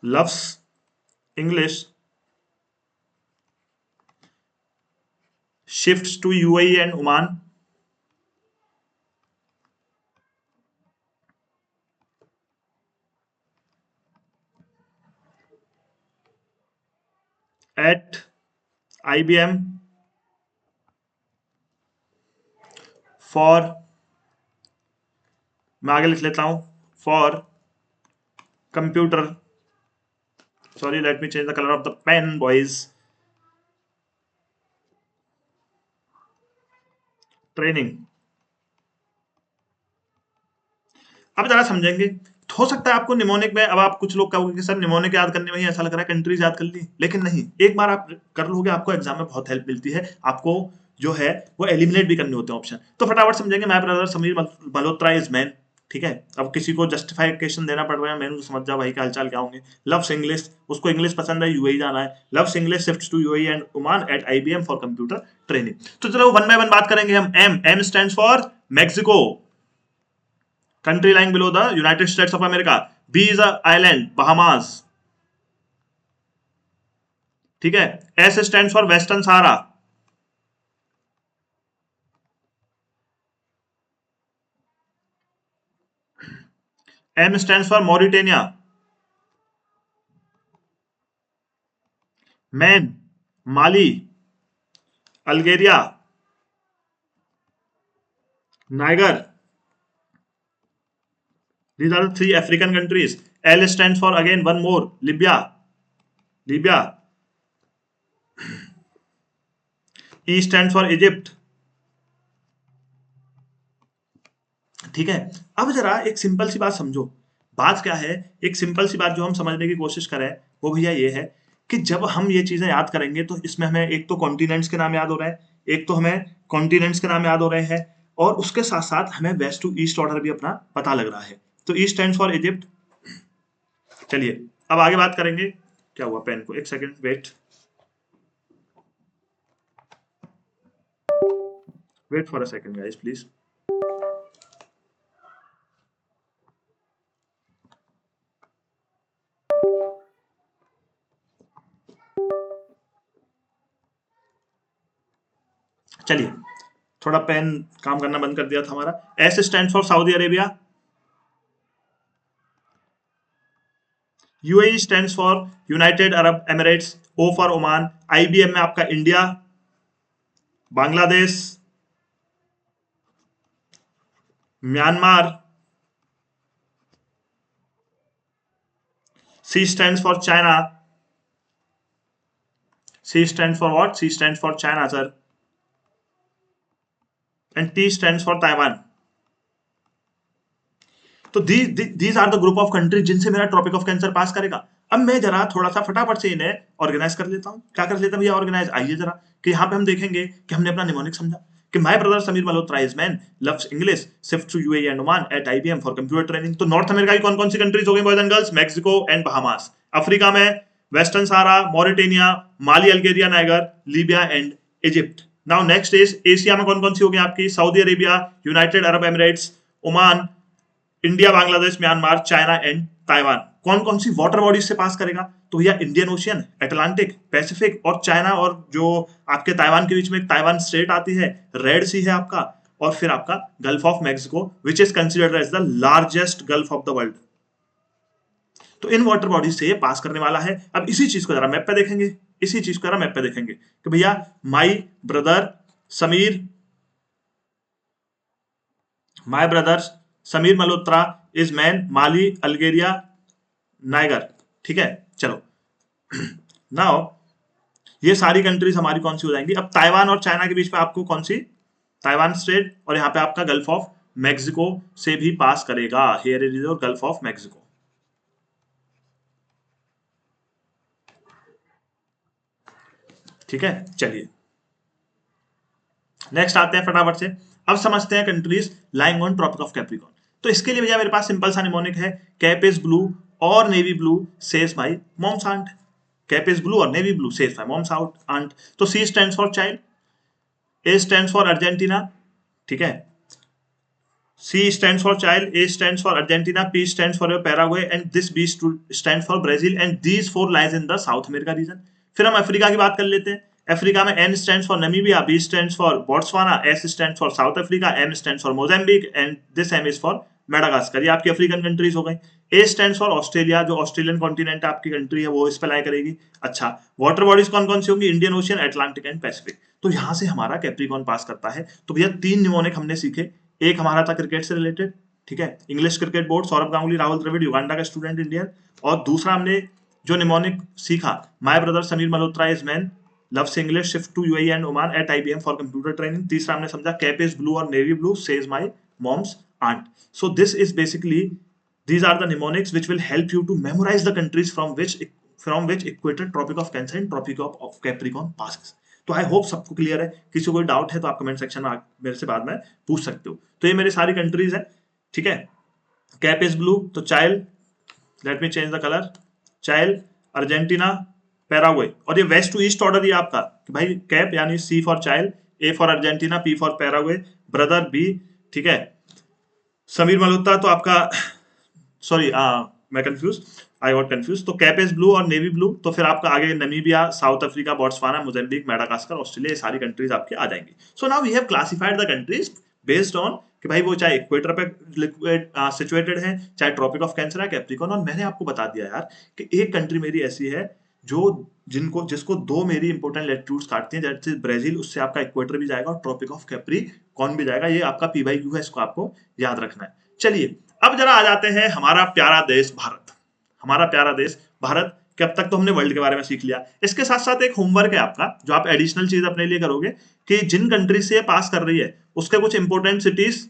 loves English, shifts to UAE and Oman, at IBM for, मैं आगे लिख लेता हूं, for computer, sorry let me change the colour of the pen boys, training. अब जरा समझेंगे, हो सकता है आपको निमोनिक में, अब आप कुछ लोग कहोगे कि सर निमोनिक याद करने में ही ऐसा लग रहा है कंट्रीज याद कर ली, लेकिन नहीं, एक बार आप कर लोगे आपको एग्जाम में बहुत हेल्प मिलती है, आपको जो है वो एलिमिनेट भी करने होते हैं ऑप्शन। तो फटाफट समझेंगे, my brother Sameer Malhotra is man, ठीक है। अब किसी को जस्टिफिकेशन देना पड़ रहा है, मैंने तो समझ जा भाई का हालचाल क्या होंगे। लव्स इंग्लिश, उसको इंग्लिश पसंद है, यूएई जाना है, loves English shifts to UAE and Oman at IBM for computer training. तो चलो वन बाय वन बात करेंगे हम। M stands for Mexico, country lying below the United States of America. B is a island, Bahamas. ठीक है। S stands for Western Sahara. M stands for Mauritania. Man, Mali, Algeria, Niger. These are the three African countries. L stands for again one more, Libya. Libya. E stands for Egypt. ठीक है। अब जरा एक simple सी बात समझो, बात क्या है, एक सिंपल सी बात जो हम समझने की कोशिश करें वो भैया ये है कि जब हम ये चीजें याद करेंगे तो इसमें हमें एक तो कॉन्टिनेंट्स के नाम याद हो रहे हैं, एक तो हमें कॉन्टिनेंट्स के नाम याद हो रहे हैं, और उसके साथ साथ हमें वेस्ट टू ईस्ट ऑर्डर भी अपना पता लग रहा है। तो ई स्टैंड्स फॉर इजिप्ट। चलिए अब आगे बात करेंगे। क्या हुआ पेन को, एक second wait for a second guys please. चलिए थोड़ा पेन काम करना बंद कर दिया था हमारा। S stand for Saudi Arabia, UAE stands for United Arab Emirates, O for Oman, IBM में आपका India, Bangladesh, Myanmar, C stands for China, C stand for what, C stands for China sir, and T stands for Taiwan. तो these are the group of country जिनसे मेरा tropic of Cancer पास करेगा। अब मैं जरा थोड़ा सा फटाफट से इन्हें ऑर्गेनाइज कर लेता हूँ। क्या कर लेता हूँ भैया ऑर्गेनाइज, आइए जरा कि यहाँ पे हम देखेंगे कि हमने अपना निमोनिक समझा कि my brother Sameer Malhotra is man loves English shift to UAE and Oman at IBM for computer training. तो नॉर्थ अमेरिका की कौन कौन सी कंट्रीज हो गई boys and girls, Mexico and Bahamas. Africa में Western Sahara, Mauritania, Mali, Algeria, Niger, Libya and Egypt. Now next is Asia में कौन कौन सी होगी आपकी, Saudi Arabia, United Arab Emirates, Oman, India, Bangladesh, Myanmar, China and Taiwan. कौन कौन सी water bodies से पास करेगा, तो भैया इंडियन ओशियन, अटलांटिक, पैसिफिक और चाइना, और जो आपके ताइवान के बीच में एक ताइवान स्टेट आती है, रेड सी है आपका, और फिर आपका gulf of Mexico which is considered as the largest gulf of the world. तो इन वाटर बॉडीज से ये पास करने वाला है। अब इसी चीज को जरा मैप पे देखेंगे, इसी चीज को जरा मैप पे देखेंगे कि भैया माई brother Sameer Malhotra is man Mali, Algeria, Niger. ठीक है, चलो नाउ ये सारी कंट्रीज हमारी कौन सी हो जाएंगी। अब ताइवान और चाइना के बीच में आपको कौन सी, ताइवान स्टेट, और यहाँ पे आपका गल्फ ऑफ मैक्सिको से भी पास करेगा। Here is your gulf of Mexico. ठीक है, चलिए नेक्स्ट आते हैं फटाफट से। अब समझते हैं countries lying on tropic of Capricorn. तो इसके लिए भैया मेरे पास सिंपल सा निमोनिक है, कैप इज ब्लू और navy blue says my mom's aunt. Cap is blue और navy blue says my mom's aunt. तो C stands for child, A stands for Argentina, ठीक है, C stands for child, A stands for Argentina, P stands for Paraguay, and this B stands for Brazil, and these four lies in the South America region. फिर हम Africa की बात कर लेते हैं। Africa में N stands for Namibia, B stands for Botswana, S stands for South Africa, M stands for Mozambique, and this M is for Madagascar। ये आपकी अफ्रीकन कंट्रीज हो गई। A stands for ऑस्ट्रेलिया, जो ऑस्ट्रेलियन कॉन्टिनेंट आपकी country है वो इस पे लाई करेगी। अच्छा, वाटर बॉडीज कौन कौन सी होंगी, Indian ocean, Atlantic and Pacific. तो यहां से हमारा कैप्रिकॉर्न पास करता है। तो भैया तीन निमोनिक हमने सीखे, एक हमारा था क्रिकेट से रिलेटेड, ठीक है, English cricket board, Saurabh Ganguly, Rahul Dravid, Uganda का स्टूडेंट इंडियन। और दूसरा हमने जो निमोनिक सीखा, my brother Sameer Malhotra is man, loves English, shift to UAE and Oman at IBM for computer training. तीसरा हमने समझा कैप इज ब्लू और navy blue says my mom's aunt. So this is basically these are the mnemonics which will help you to memorize the countries from which equator, tropic of cancer and tropic of capricorn passes। तो I hope सबको clear है। किसी को कोई doubt है तो आप comment section में मेरे से बाद में पूछ सकते हो। तो ये मेरी सारी कंट्रीज है, ठीक है। कैप इज ब्लू, तो child, late me change the colour, child, Argentina, Paraguay. और ये वेस्ट टू ईस्ट ऑर्डर ये आपका कि भाई कैप यानी C for child, A for Argentina, P for Paraguay, brother B, ठीक है, समीर मल्होत्रा तो आपका, सॉरी मैं कंफ्यूज, आई गॉट कंफ्यूज। तो कैप इज ब्लू और नेवी ब्लू, तो फिर आपका आगे Namibia, South Africa, Botswana, Mozambique, Madagascar, Australia, ये सारी कंट्रीज आपकी आ जाएंगी। So now we have classified the countries based on कि भाई वो चाहे इक्वेटर पे सिचुएटेड है, चाहे ट्रॉपिक ऑफ कैंसर है, कैप्रिकॉर्न। और मैंने आपको बता दिया यार कि एक कंट्री मेरी ऐसी है जिसको दो मेरी इंपोर्टेंट लैटिट्यूड्स काटती हैं, जैसे ब्राजील, उससे आपका इक्वेटर भी जाएगा और ट्रॉपिक ऑफ कैप्रिकॉर्न भी जाएगा। ये आपका पीवाईक्यू है, इसको आपको याद रखना है। चलिए अब जरा आ जाते हैं हमारा प्यारा देश भारत। हमारा प्यारा देश भारत के अब तक तो हमने वर्ल्ड के बारे में सीख लिया। इसके साथ साथ एक होमवर्क है आपका जो आप एडिशनल चीज अपने लिए करोगे कि जिन कंट्री से पास कर रही है उसके कुछ इंपोर्टेंट सिटीज,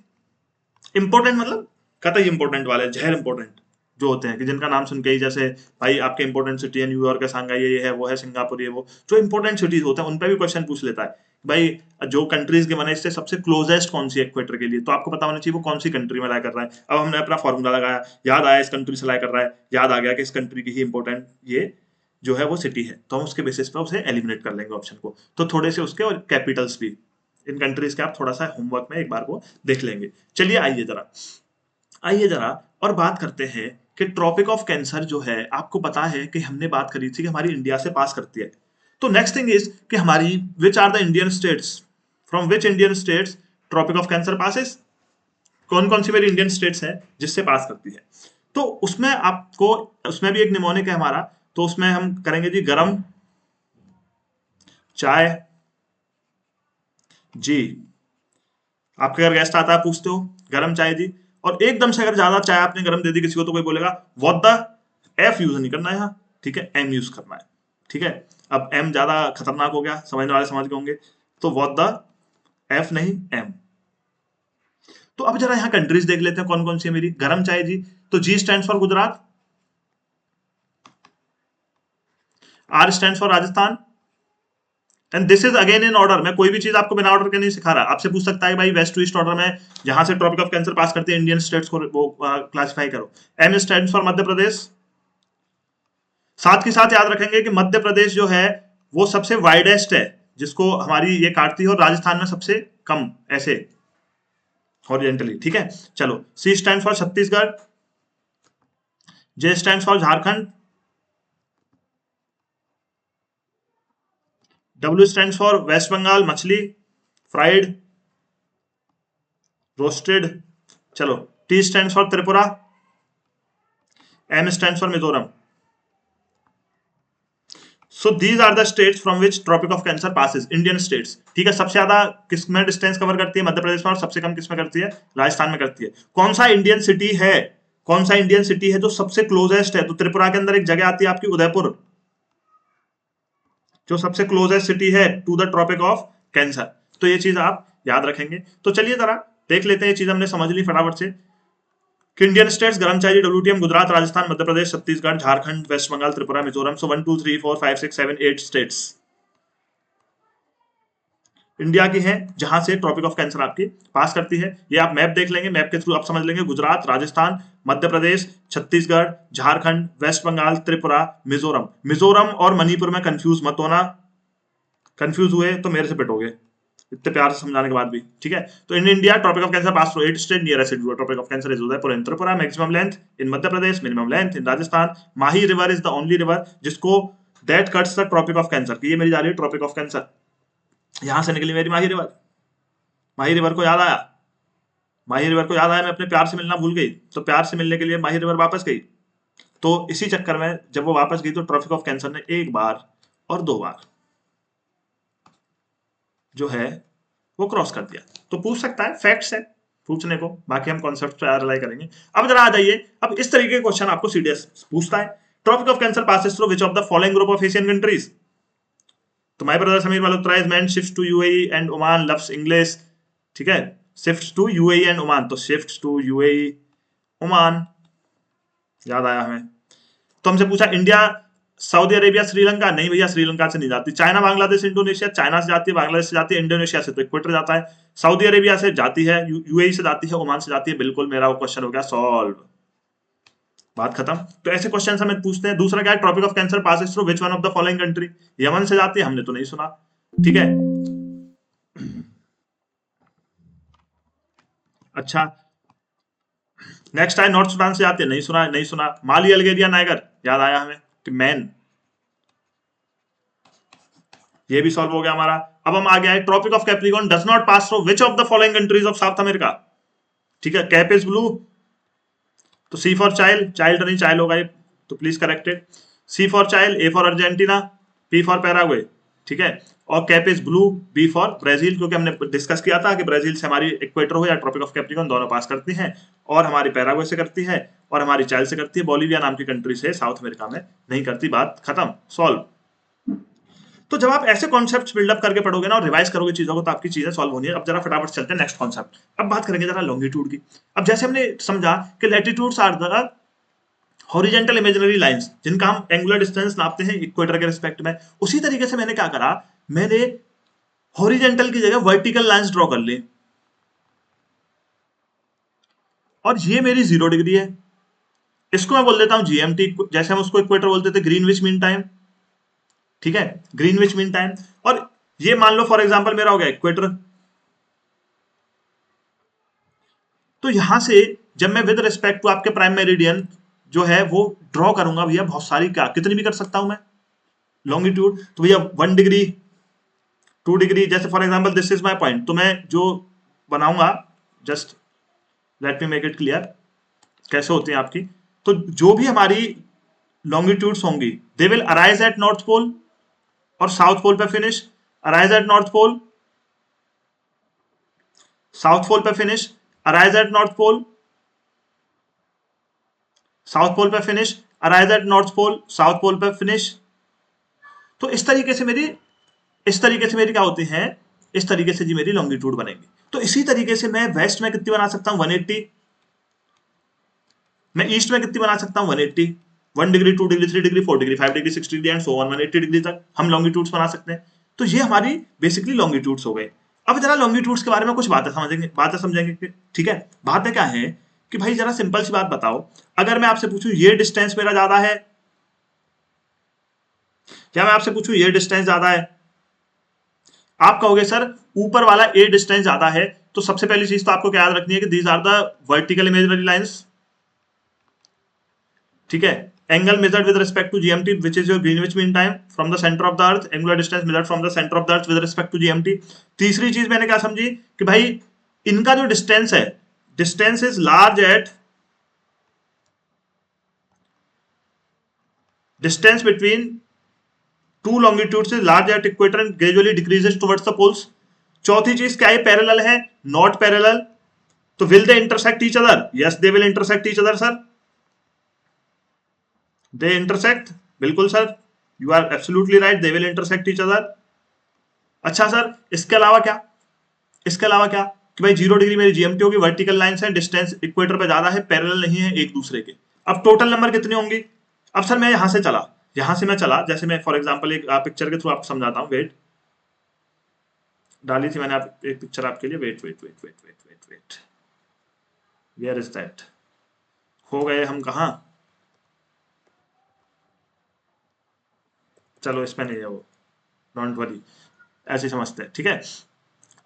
इंपोर्टेंट मतलब कतई इंपोर्टेंट वाले, जहर इंपोर्टेंट जो होते हैं कि जिनका नाम सुन के ही जैसे भाई आपके इंपोर्टेंट सिटी है न्यूयॉर्क है, सांघाई ये है, वो है सिंगापुर, ये वो जो इंपोर्टेंट सिटीज होते हैं उन पे भी क्वेश्चन पूछ लेता है भाई जो कंट्रीज के बने इससे सबसे क्लोजेस्ट कौन सी इक्वेटर के लिए, तो आपको पता होना चाहिए वो कौन सी कंट्री में लाई कर रहा है। अब हमने अपना फॉर्मूला लगाया, याद आया इस कंट्री से लाई कर रहा है, याद आ गया कि इस कंट्री की ही इंपोर्टेंट ये जो है वो सिटी है, तो हम उसके बेसिस पे उसे एलिमिनेट कर लेंगे ऑप्शन को। तो थोड़े से उसके और कैपिटल्स भी इन कंट्रीज के आप थोड़ा सा होमवर्क में एक बार वो देख लेंगे। चलिए आइए जरा और बात करते हैं कि ट्रॉपिक ऑफ कैंसर जो है आपको पता है कि हमने बात करी थी कि हमारी इंडिया से पास करती है। तो नेक्स्ट थिंग इज कि हमारी which are the Indian states, from which Indian states tropic of cancer passes, कौन कौन सी मेरी इंडियन स्टेट्स हैं जिससे पास करती है। तो उसमें आपको, उसमें भी एक निमोनिक है हमारा, तो उसमें हम करेंगे जी गरम चाय जी। आपके अगर गेस्ट आता है पूछते हो गरम चाय जी, और एकदम से अगर ज्यादा चाय आपने गरम दे दी किसी को तो कोई बोलेगा व्हाट द एफ यूज नहीं करना है यहाँ, ठीक है, एम यूज करना है, ठीक है। अब एम ज्यादा खतरनाक हो गया, समझने वाले समझ गए होंगे, तो व्हाट द एफ नहीं एम। तो अब जरा यहाँ कंट्रीज देख लेते हैं कौन कौन सी है मेरी। गरम चाय जी, तो G stands for Gujarat, R stands for Rajasthan, and this is again in order. मैं कोई भी चीज आपको बिना ऑर्डर के नहीं सिखा रहा। आपसे पूछ सकता है भाई वेस्ट टू ईस्ट ऑर्डर में जहां से ट्रॉपिक ऑफ कैंसर पास करते हैं इंडियन स्टेट्स को वो क्लासिफाई करो। M stands for Madhya Pradesh, साथ के साथ याद रखेंगे कि मध्य प्रदेश जो है वो सबसे वाइडेस्ट है, जिसको हमारी ये काटती है, और राजस्थान में सबसे कम ऐसे हॉरिजेंटली। ठीक है, चलो। C stand for Chhattisgarh, J stand for Jharkhand, W stand for West Bengal, मछली, फ्राइड, रोस्टेड। चलो, T stand for Tripura, M stand for Mizoram. So these are the states from which tropic of Cancer passes, Indian states. ठीक है, सबसे ज्यादा किस में डिस्टेंस कवर करती है? मध्य प्रदेश में। और सबसे कम किस में करती है? राजस्थान में करती है। कौन सा इंडियन सिटी है, कौन सा इंडियन सिटी है जो सबसे क्लोजेस्ट है? तो त्रिपुरा के अंदर एक जगह आती है आपकी उदयपुर, जो सबसे क्लोजेस्ट सिटी है to the tropic of cancer. तो ये चीज आप याद रखेंगे। तो चलिए जरा देख लेते हैं, ये चीज हमने समझ ली फटाफट से कि इंडियन स्टेट्स गरमचारी, WTM, Gujarat, Rajasthan, Madhya Pradesh, Chhattisgarh, Jharkhand, West Bengal, Tripura, Mizoram. So 1 2 3 4 5 6 7 8 states India की हैं जहां से ट्रॉपिक ऑफ कैंसर आपकी पास करती है। ये आप मैप देख लेंगे, मैप के थ्रू आप समझ लेंगे। गुजरात, राजस्थान, मध्य प्रदेश, छत्तीसगढ़, झारखंड, वेस्ट बंगाल, त्रिपुरा, मिजोरम। मिजोरम और मणिपुर में कंफ्यूज मत होना, कंफ्यूज हुए तो मेरे से पिटोगे इतने प्यार से समझाने के बाद भी। ठीक है, तो in India tropic of Cancer pass through 8 state, nearest tropic of Cancer is Udaipur in Tripura, maximum length in Madhya Pradesh, minimum length in Rajasthan. Mahi river is the only river जिसको that cuts the tropic of Cancer, की ये मेरी जा रही है tropic of cancer, यहां से निकली मेरी माही रिवर। माही रिवर को याद आया, माही रिवर को याद आया, मैं अपने प्यार से मिलना भूल गई, तो प्यार से मिलने के लिए माही रिवर वापस गई। तो इसी चक्कर में जब वो वापस गई तो ट्रॉपिक ऑफ कैंसर ने एक बार और 2 बार जो है वो क्रॉस कर दिया। तो पूछ सकता है, फैक्ट्स है पूछने को, बाकी हम कॉन्सेप्ट पे रिलाई करेंगे। अब जरा आ जाइए, अब इस तरीके के क्वेश्चन आपको सीडीएस पूछता है, tropic of cancer passes through which of the following group of Asian countries? तो my brother Sameer Malhotra is meant shift to UAE and Oman, loves English. ठीक है, shift to UAE and Oman, तो shift to UAE, Oman, याद आया हमें। तो हमसे पूछा इंडिया, सऊदी अरेबिया, श्रीलंका, नहीं भैया श्रीलंका से नहीं जाती। चाइना, बांग्लादेश, इंडोनेशिया, चाइना से जाती है, बांग्लादेश से जाती है, इंडोनेशिया से तो इक्वेटर जाता है, सऊदी अरेबिया से जाती है, यूएई से जाती है, ओमान से जाती है। बिल्कुल, मेरा वो क्वेश्चन हो गया सॉल्व, बात खत्म। तो ऐसे क्वेश्चन हमें पूछते हैं। दूसरा क्या है, tropic of cancer passes through which one of the following country? Yemen से जाती है, हमने तो नहीं सुना। ठीक है, अच्छा, नेक्स्ट है नॉर्थ सुडान से जाती है, नहीं सुना, नहीं सुना। माली, अल्गेरिया, नाइगर, याद आया हमें कि मैन, ये भी सॉल्व हो गया हमारा। अब हम आ गया है, tropic of capricorn does not pass through which of the following countries of South America? ठीक है, कैप इज ब्लू, तो सी फॉर चाइल्ड, चाइल्ड नहीं चाइल्ड होगा ये, तो please corrected. C for child, A for Argentina, P for Paraguay. ठीक है, और cap is blue, B for Brazil, क्योंकि हमने डिस्कस किया था कि ब्राजील से हमारी इक्वेटर हो या ट्रॉपिक ऑफ कैप्रिकॉर्न दोनों पास करती हैं, और हमारी पैराग्वे से करती है, और हमारी चाइल्ड से करती है। बोलिविया नाम की कंट्री से साउथ अमेरिका में नहीं करती। बात खत्म, सॉल्व। तो जब आप ऐसे कॉन्सेप्ट्स बिल्डअप करके पढ़ोगे ना और रिवाइज करोगे चीजों को, तो आपकी चीजें सॉल्व होनी है। अब जरा फटाफट चलते हैं नेक्स्ट कॉन्सेप्ट। अब बात करेंगे जरा लॉन्गिट्यूड की। अब जैसे हमने समझा कि latitudes are the horizontal imaginary lines जिनका हम एंगुलर डिस्टेंस नापते हैं इक्वेटर के रिस्पेक्ट में, उसी तरीके से मैंने क्या करा, मैंने हॉरिजेंटल की जगह वर्टिकल लाइंस ड्रॉ कर ली, और ये मेरी 0 डिग्री है, इसको मैं बोल देता हूं जीएमटी, जैसे हम उसको इक्वेटर बोलते थे, ग्रीनविच मीन टाइम। ठीक है, ग्रीनविच मीन टाइम। और ये मान लो फॉर एग्जांपल मेरा हो गया इक्वेटर। तो यहां से जब मैं विद रिस्पेक्ट टू आपके प्राइम मेरिडियन जो है वो ड्रॉ करूंगा भैया, बहुत सारी, क्या कितनी भी कर सकता हूं मैं लॉन्गिट्यूड, तो भैया 1 डिग्री, 2 डिग्री, जैसे for example this is my point, तो मैं जो बनाऊंगा, just let me make it clear कैसे होती है आपकी। तो जो भी हमारी लॉन्गिट्यूड्स होंगी, they will arise at north pole और साउथ पोल पे finish, arise at north pole, south pole पे finish, arise at north pole, south pole पे finish, arise at north pole, south pole पे फिनिश। तो इस तरीके से मेरी, इस तरीके से मेरी क्या होती है, इस तरीके से जी मेरी लॉन्गिट्यूड बनेगी। तो इसी तरीके से मैं वेस्ट में कितनी बना सकता हूं, 180, मैं ईस्ट में कितनी बना सकता हूं, 180, 1 degree, 2 degree, 3 degree, 4 degree, 5 degree, 6 degree and so on, 180 degree तक हम लॉन्गिट्यूड्स बना सकते हैं। तो ये हमारी बेसिकली लॉन्गिट्यूड्स हो गए। अब जरा लॉन्गिट्यूड्स के बारे में कुछ बातें समझेंगे, बातें समझेंगे। ठीक है, बातें क्या है कि भाई जरा सिंपल सी बात बताओ, अगर मैं आपसे पूछूं ये डिस्टेंस मेरा ज्यादा है, क्या मैं आपसे पूछूं ये डिस्टेंस ज्यादा है, आप कहोगे सर ऊपर वाला ए डिस्टेंस ज्यादा है, तो सबसे पहली चीज तो आपको क्या याद रखनी है कि these are the vertical imaginary lines, ठीक है। Angle measured with respect to GMT which is your Greenwich mean time from the centre of the earth, angular distance measured from the centre of the earth with respect to GMT. तीसरी चीज मैंने क्या समझी कि भाई इनका जो distance है, distance is large at, distance between two longitudes is large at equator and gradually decreases towards the poles. चौथी चीज क्या है, पैरेलल है, नॉट पैरेलल। तो will they intersect each other? Yes they will intersect each other sir, they intersect, बिल्कुल sir, you are absolutely right, they will intersect each other. अच्छा sir इसके अलावा क्या, इसके अलावा क्या कि भाई 0 डिग्री मेरी जीएमटी होगी, वर्टिकल लाइंस है, डिस्टेंस इक्वेटर पे ज्यादा है, पैरेलल नहीं है एक दूसरे के। अब टोटल नंबर कितनी होंगी? अब सर मैं यहां से चला, यहां से मैं चला, जैसे मैं फॉर एग्जांपल एक पिक्चर के थ्रू आपको समझाता हूं, वेट, डाली थी मैंने एक पिक्चर आपके लिए, wait wait wait wait wait wait wait, where is that, हो गए हम कहा, चलो इसमें नहीं है वो, डोंट वरी, ऐसे समझते हैं, ठीक है।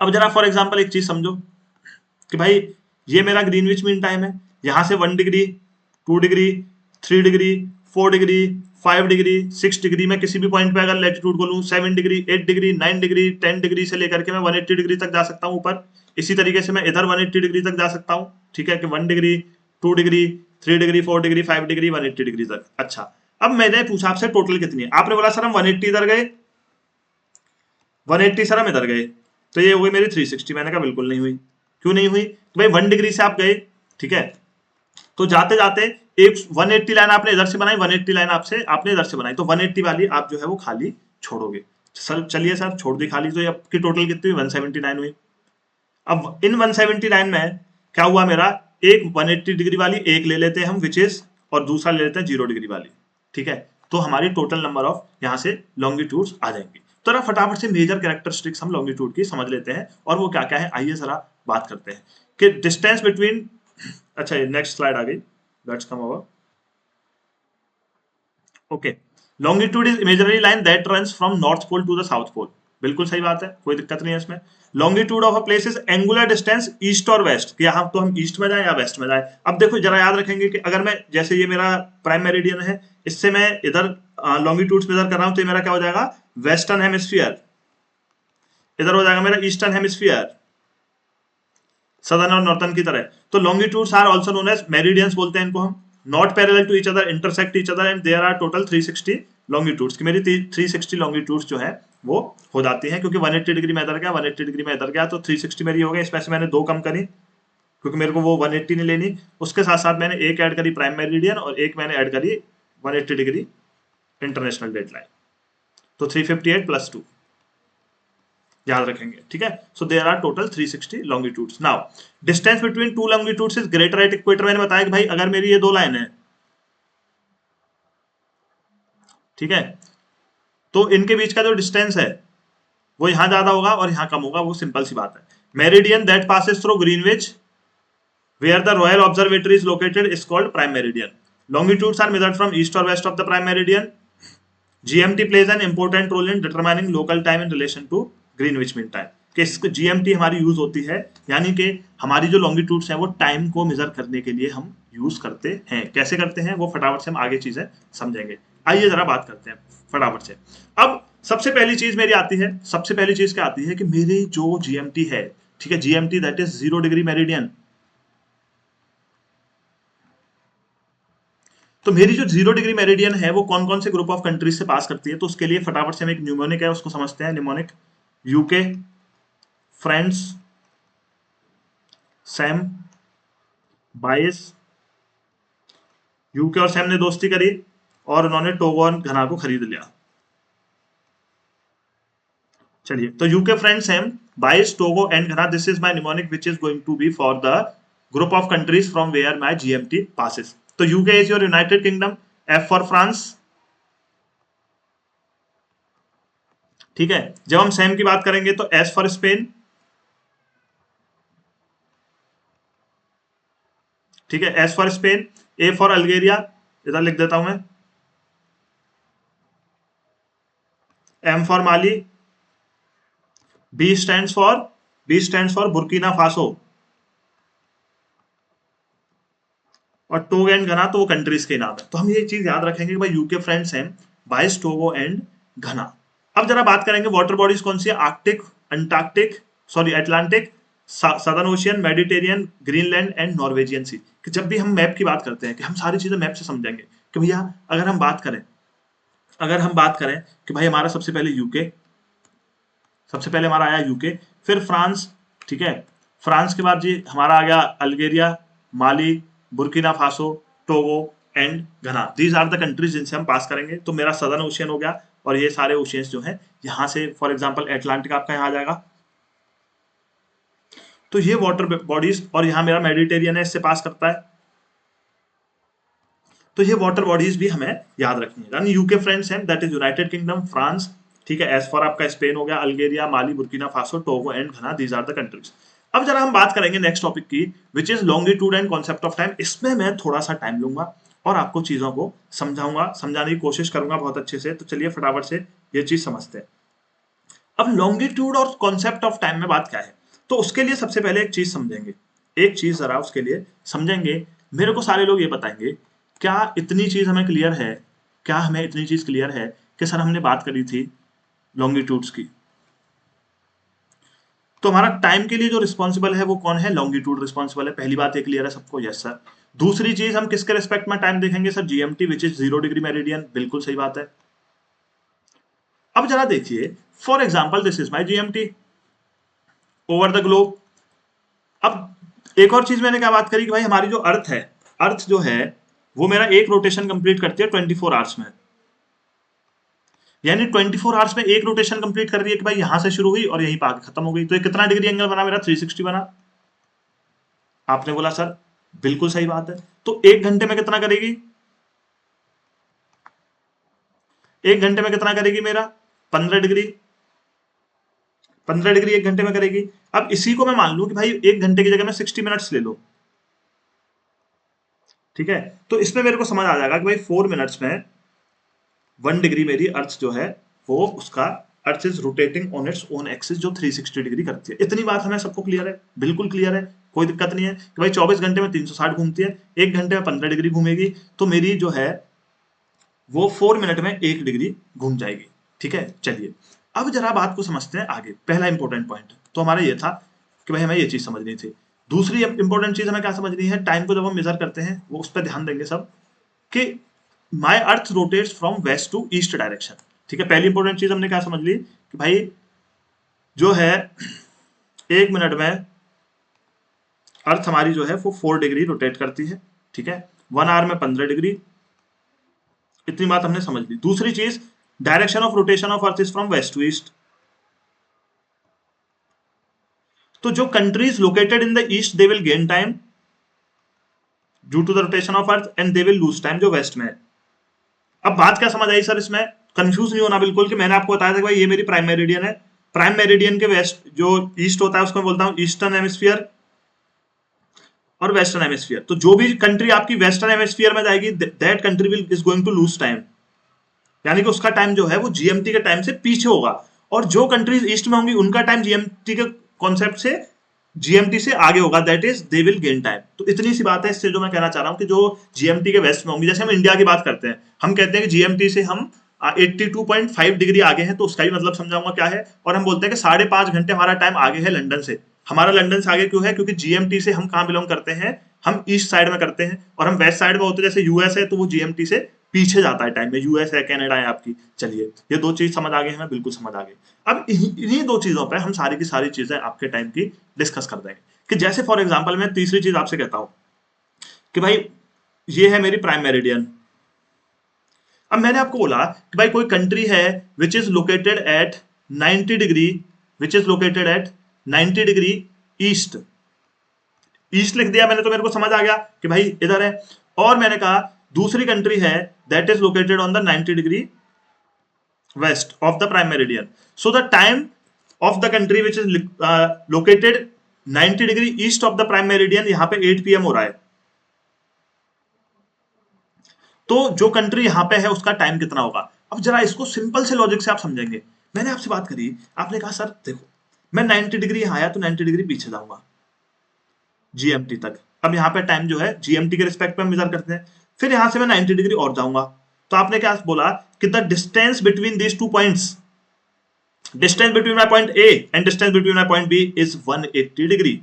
अब जरा फॉर एग्जांपल एक चीज समझो कि भाई ये मेरा ग्रीनविच मीन टाइम है, यहां से 1 degree, 2 degree, 3 degree, 4 degree, 5 degree, 6 degree, मैं किसी भी पॉइंट पे अगर लेटीट्यूड को लूं, 7 डिग्री, 8 डिग्री, 9 डिग्री, 10 डिग्री से लेकर के मैं 180 डिग्री तक जा सकता हूं ऊपर। इसी तरीके से मैं इधर 180 डिग्री तक जा सकता हूं, ठीक है, कि 1 degree, 2 degree, 3 degree, 4 degree, 5 degree, 180 degree तक। अच्छा अब मैंने पूछा आपसे टोटल कितनी है, आपने बोला सर हम 180 इधर गए, 180 सर हम इधर गए, तो ये हो गई मेरी 360। मैंने कहा बिल्कुल नहीं हुई। क्यों नहीं हुई? तो भाई 1 डिग्री से आप गए, ठीक है, तो जाते जाते एक 180 लाइन आपने इधर से बनाई, 180 लाइन आपसे आपने इधर से बनाई, तो 180 वाली आप जो है वो खाली छोड़ोगे। सर चलिए सर छोड़ दी खाली, तो आपकी टोटल कितनी हुई? 179 हुई। अब इन 179 में क्या हुआ मेरा, एक 180 डिग्री वाली एक ले लेते हैं हम विच इज, और दूसरा ले लेते हैं 0 डिग्री वाली, ठीक है। तो हमारी टोटल नंबर ऑफ यहां से लॉन्गिट्यूड्स आ जाएंगी। तो ना फटाफट से मेजर कैरेक्टरिस्टिक्स हम लॉन्गिट्यूड की समझ लेते हैं, और वो क्या क्या है आइए जरा बात करते हैं कि डिस्टेंस बिटवीन, अच्छा नेक्स्ट स्लाइड आ गई, let's come over, okay. Longitude is imaginary line that runs from north pole to the south pole, बिल्कुल सही बात है, कोई दिक्कत नहीं है इसमें। Longitude of a place is angular distance east और वेस्ट, कि यहाँ तो हम ईस्ट में जाए या वेस्ट में जाए। अब देखो जरा याद रखेंगे कि अगर मैं, जैसे ये मेरा प्राइम मेरिडियन है, इससे मैं इधर लॉन्गिट्यूड मेजर कर रहा हूं, तो ये मेरा क्या हो जाएगा, वेस्टर्न हेमिस्फीयर, इधर हो जाएगा मेरा ईस्टर्न हेमिस्फीयर, सदर्न और नॉर्थन की तरह। तो longitudes are also known as meridians बोलते हैं इनको हम, not parallel to each other, intersect each other, and there are total 360 longitudes, की मेरी 360 लॉन्गिट्यूड्स जो है वो हो जाती हैं, क्योंकि 180 डिग्री में इधर गया, 180 डिग्री में इधर गया, तो 360 मेरी हो गई। इसमें से मैंने दो कम करी क्योंकि मेरे को वो 180 नहीं लेनी, उसके साथ साथ मैंने एक ऐड करी प्राइम मेरिडियन, और एक मैंने ऐड करी 180 डिग्री इंटरनेशनल डेट लाइन, तो 358 प्लस 2 याद रखेंगे, ठीक है। So there are total 360 longitudes. Now distance between two longitudes is greater at equator, मैंने बताया कि भाई अगर मेरी ये दो लाइन है, ठीक है, तो इनके बीच का जो डिस्टेंस है वो यहां ज्यादा होगा और यहां कम होगा, वो सिंपल सी बात है। Meridian that passes through Greenwich where the Royal Observatory is located is called prime meridian. Longitudes are measured from east or west of the prime meridian. GMT plays an important role in determining local time in relation to Greenwich Mean Time. कि GMT हमारी use होती है, यानी कि हमारी जो longitudes हैं वो टाइम को मेजर करने के लिए हम यूज करते हैं। कैसे करते हैं वो फटाफट से हम आगे चीजें समझेंगे। आइए जरा बात करते हैं फटाफट से। अब सबसे पहली चीज मेरी आती है, सबसे पहली चीज क्या आती है कि मेरी जो जीएमटी है, ठीक है, GMT that is 0 degree meridian, तो मेरी जो 0 डिग्री मेरिडियन है वो कौन कौन से ग्रुप ऑफ कंट्रीज से पास करती है, तो उसके लिए फटाफट से हम एक न्यूमोनिक है उसको समझते हैं। न्यूमोनिक, यूके, फ्रांस, सैम, बाइस, यूके और सैम ने दोस्ती करी और उन्होंने टोगो और घना को खरीद लिया। चलिए, तो UK, friend, Sam, bias, Togo and Ghana, this is my mnemonic which is going to be for the group of countries from where my GMT passes. तो UK is your United Kingdom, F for France, ठीक है। जब हम Sam की बात करेंगे तो S for Spain, ठीक है, S for Spain, A for Algeria, इधर लिख देता हूं मैं, M for Mali, B stands for Burkina Faso, और टोगो एंड घना तो वो कंट्रीज के नाम है। तो हम ये चीज याद रखेंगे कि भाई यूके फ्रेंड्स हैं बाइस, टोगो एंड घना। अब जरा बात करेंगे वाटर बॉडीज कौन सी है, Arctic, Antarctic, sorry Atlantic, Southern Ocean, Mediterranean, Greenland and Norwegian sea. कि जब भी हम मैप की बात करते हैं कि हम सारी चीजें मैप से समझेंगे कि भैया अगर हम बात करें कि भाई हमारा सबसे पहले यूके, सबसे पहले हमारा आया यूके, फिर फ्रांस, ठीक है, फ्रांस के बाद जी हमारा आ गया Algeria, Mali, Burkina Faso, Togo and घना। दीज आर द कंट्रीज जिनसे हम पास करेंगे। तो मेरा सदर्न ओशियन हो गया, और ये सारे ओशियंस जो हैं यहाँ से, फॉर एग्जांपल एटलांटिक आपका यहाँ आ जाएगा। तो ये वाटर बॉडीज, और यहाँ मेरा मेडिटेरियन है, इससे पास करता है। तो ये वाटर बॉडीज भी हमें याद रखनी है। यानी यूके फ्रेंड्स हैं, that is United kingdom, France, ठीक है, एज फॉर आपका स्पेन हो गया, Algeria, Mali, Burkina Faso, Togo and घना, दीज आर द कंट्रीज। अब जरा हम बात करेंगे नेक्स्ट टॉपिक की, which is longitude and concept of time. इसमें मैं थोड़ा सा टाइम लूंगा और आपको चीजों को समझाऊंगा, समझाने की कोशिश करूंगा बहुत अच्छे से। तो चलिए फटाफट से ये चीज समझते हैं। अब लॉन्गिट्यूड और कॉन्सेप्ट ऑफ टाइम में बात क्या है, तो उसके लिए सबसे पहले एक चीज समझेंगे, एक चीज जरा उसके लिए समझेंगे। मेरे को सारे लोग ये बताएंगे, क्या इतनी चीज हमें क्लियर है, क्या हमें इतनी चीज क्लियर है कि सर हमने बात करी थी लॉन्गिट्यूड्स की, तो हमारा टाइम के लिए जो रिस्पॉन्सिबल है वो कौन है, लॉन्गिट्यूड रिस्पॉन्सिबल है। पहली बात ये क्लियर है सबको, यस सर। दूसरी चीज हम किसके रिस्पेक्ट में टाइम देखेंगे sir, GMT which is 0 degree meridian, बिल्कुल सही बात है। अब जरा देखिए, for example this is my GMT over the globe. अब एक और चीज मैंने क्या बात करी कि भाई हमारी जो अर्थ है, अर्थ जो है वो मेरा एक रोटेशन कंप्लीट करती है 24 आवर्स में, यानी 24 आवर्स में एक रोटेशन कंप्लीट कर रही है कि भाई यहां से शुरू हुई और यहीं पर आके खत्म हो गई। तो ये कितना डिग्री एंगल बना मेरा, 360 बना। आपने बोला सर बिल्कुल सही बात है। तो एक घंटे में कितना करेगी, एक घंटे में कितना करेगी मेरा, 15 डिग्री, 15 डिग्री एक घंटे में करेगी। अब इसी को मैं मान लू कि भाई एक घंटे की जगह में 60 मिनट्स ले लो, ठीक है, तो इसमें मेरे को समझ आ जाएगा कि भाई 4 मिनट्स में 1 डिग्री मेरी अर्थ जो है वो उसका earth is rotating on its own axis, जो 360 डिग्री करती है। इतनी बात हमें सबको क्लियर है, बिल्कुल क्लियर है, कोई दिक्कत नहीं है कि भाई 24 घंटे में 360 घूमती है, एक घंटे में 15 डिग्री घूमेगी, तो मेरी जो है वो 4 मिनट में 1 डिग्री घूम जाएगी, ठीक है। चलिए अब जरा बात को समझते हैं आगे। पहला इंपॉर्टेंट पॉइंट तो हमारा ये था कि भाई हमें ये चीज समझनी थी। दूसरी इंपॉर्टेंट चीज हमें क्या समझनी है, टाइम को जब हम मेजर करते हैं वो उस पर ध्यान देंगे सब, कि my earth rotates from west to east direction, ठीक है। पहली इंपॉर्टेंट चीज हमने क्या समझ ली कि भाई जो है 1 मिनट में अर्थ हमारी जो है वो 4 डिग्री रोटेट करती है, ठीक है। 1 आवर में 15 डिग्री, इतनी बात हमने समझ ली। दूसरी चीज, direction of rotation of earth is from west to east. तो जो countries located in the east they will gain time due to the rotation of earth, and they will lose time जो वेस्ट में है। अब बात क्या समझ आई sir, इसमें कंफ्यूज नहीं होना बिल्कुल, कि मैंने आपको बताया था कि भाई ये मेरी प्राइम मेरिडियन है, प्राइम मेरिडियन के वेस्ट जो ईस्ट होता है उसको मैं बोलता हूं ईस्टर्न हेमिस्फीयर और वेस्टर्न हेमिस्फीयर। तो जो भी कंट्री आपकी वेस्टर्न हेमिस्फीयर में जाएगी that country will is going to lose time, यानी कि उसका टाइम जो है वो जीएमटी के टाइम से पीछे होगा, और जो कंट्रीज ईस्ट में होंगी उनका टाइम जीएमटी के कॉन्सेप्ट से, जीएमटी से आगे होगा, that is they will gain time. तो इतनी सी बात है। इससे जो मैं कहना चाह रहा हूं कि जो जीएमटी के वेस्ट में होंगी, जैसे हम इंडिया की बात करते हैं, हम कहते हैं कि जीएमटी से हम 82.5 डिग्री आगे हैं, तो उसका भी मतलब समझाऊंगा क्या है। और हम बोलते हैं कि 5.5 घंटे हमारा टाइम आगे है लंदन से। हमारा लंदन से आगे क्यों है, क्योंकि जीएमटी से हम कहाँ बिलोंग करते हैं, हम ईस्ट साइड में करते हैं, और हम वेस्ट साइड में होते हैं, जैसे यूएस है तो वो जीएमटी से पीछे जाता है टाइम में, यूएस है, कनाडा है आपकी। चलिए ये दो चीज समझ आ गई हमें, बिल्कुल समझ आ गई। अब इन्हीं दो चीजों पे हम सारी की सारी चीजें आपके टाइम की डिस्कस कर देंगे। कि जैसे फॉर एग्जांपल मैं तीसरी चीज आपसे कहता हूं कि भाई ये है मेरी प्राइम मेरिडियन। अब मैंने आपको बोला कि भाई कोई कंट्री है विच is located at 90 degree, which is located at 90 degree east, east लिख दिया मैंने तो मेरे को समझ आ गया कि भाई इधर है। और मैंने कहा दूसरी कंट्री है that is located on the 90 degree west of the prime meridian. So the time of the country which is located 90 degree east of the prime meridian, यहां पे 8 PM हो रहा है। तो जो कंट्री यहां पे है उसका टाइम कितना होगा। अब जरा इसको सिंपल से लॉजिक से आप समझेंगे। मैंने आपसे बात करी, आपने कहा सर देखो मैं 90 डिग्री यहाँ आया तो 90 डिग्री पीछे जाऊंगा जीएमटी तक। अब यहाँ पे टाइम जो है जीएमटी के रिस्पेक्ट में मेजर करते हैं। फिर यहां से मैं 90 डिग्री और जाऊंगा। तो आपने क्या बोला कि the distance between these two points, distance between my point A and distance between my point B is 180 degree.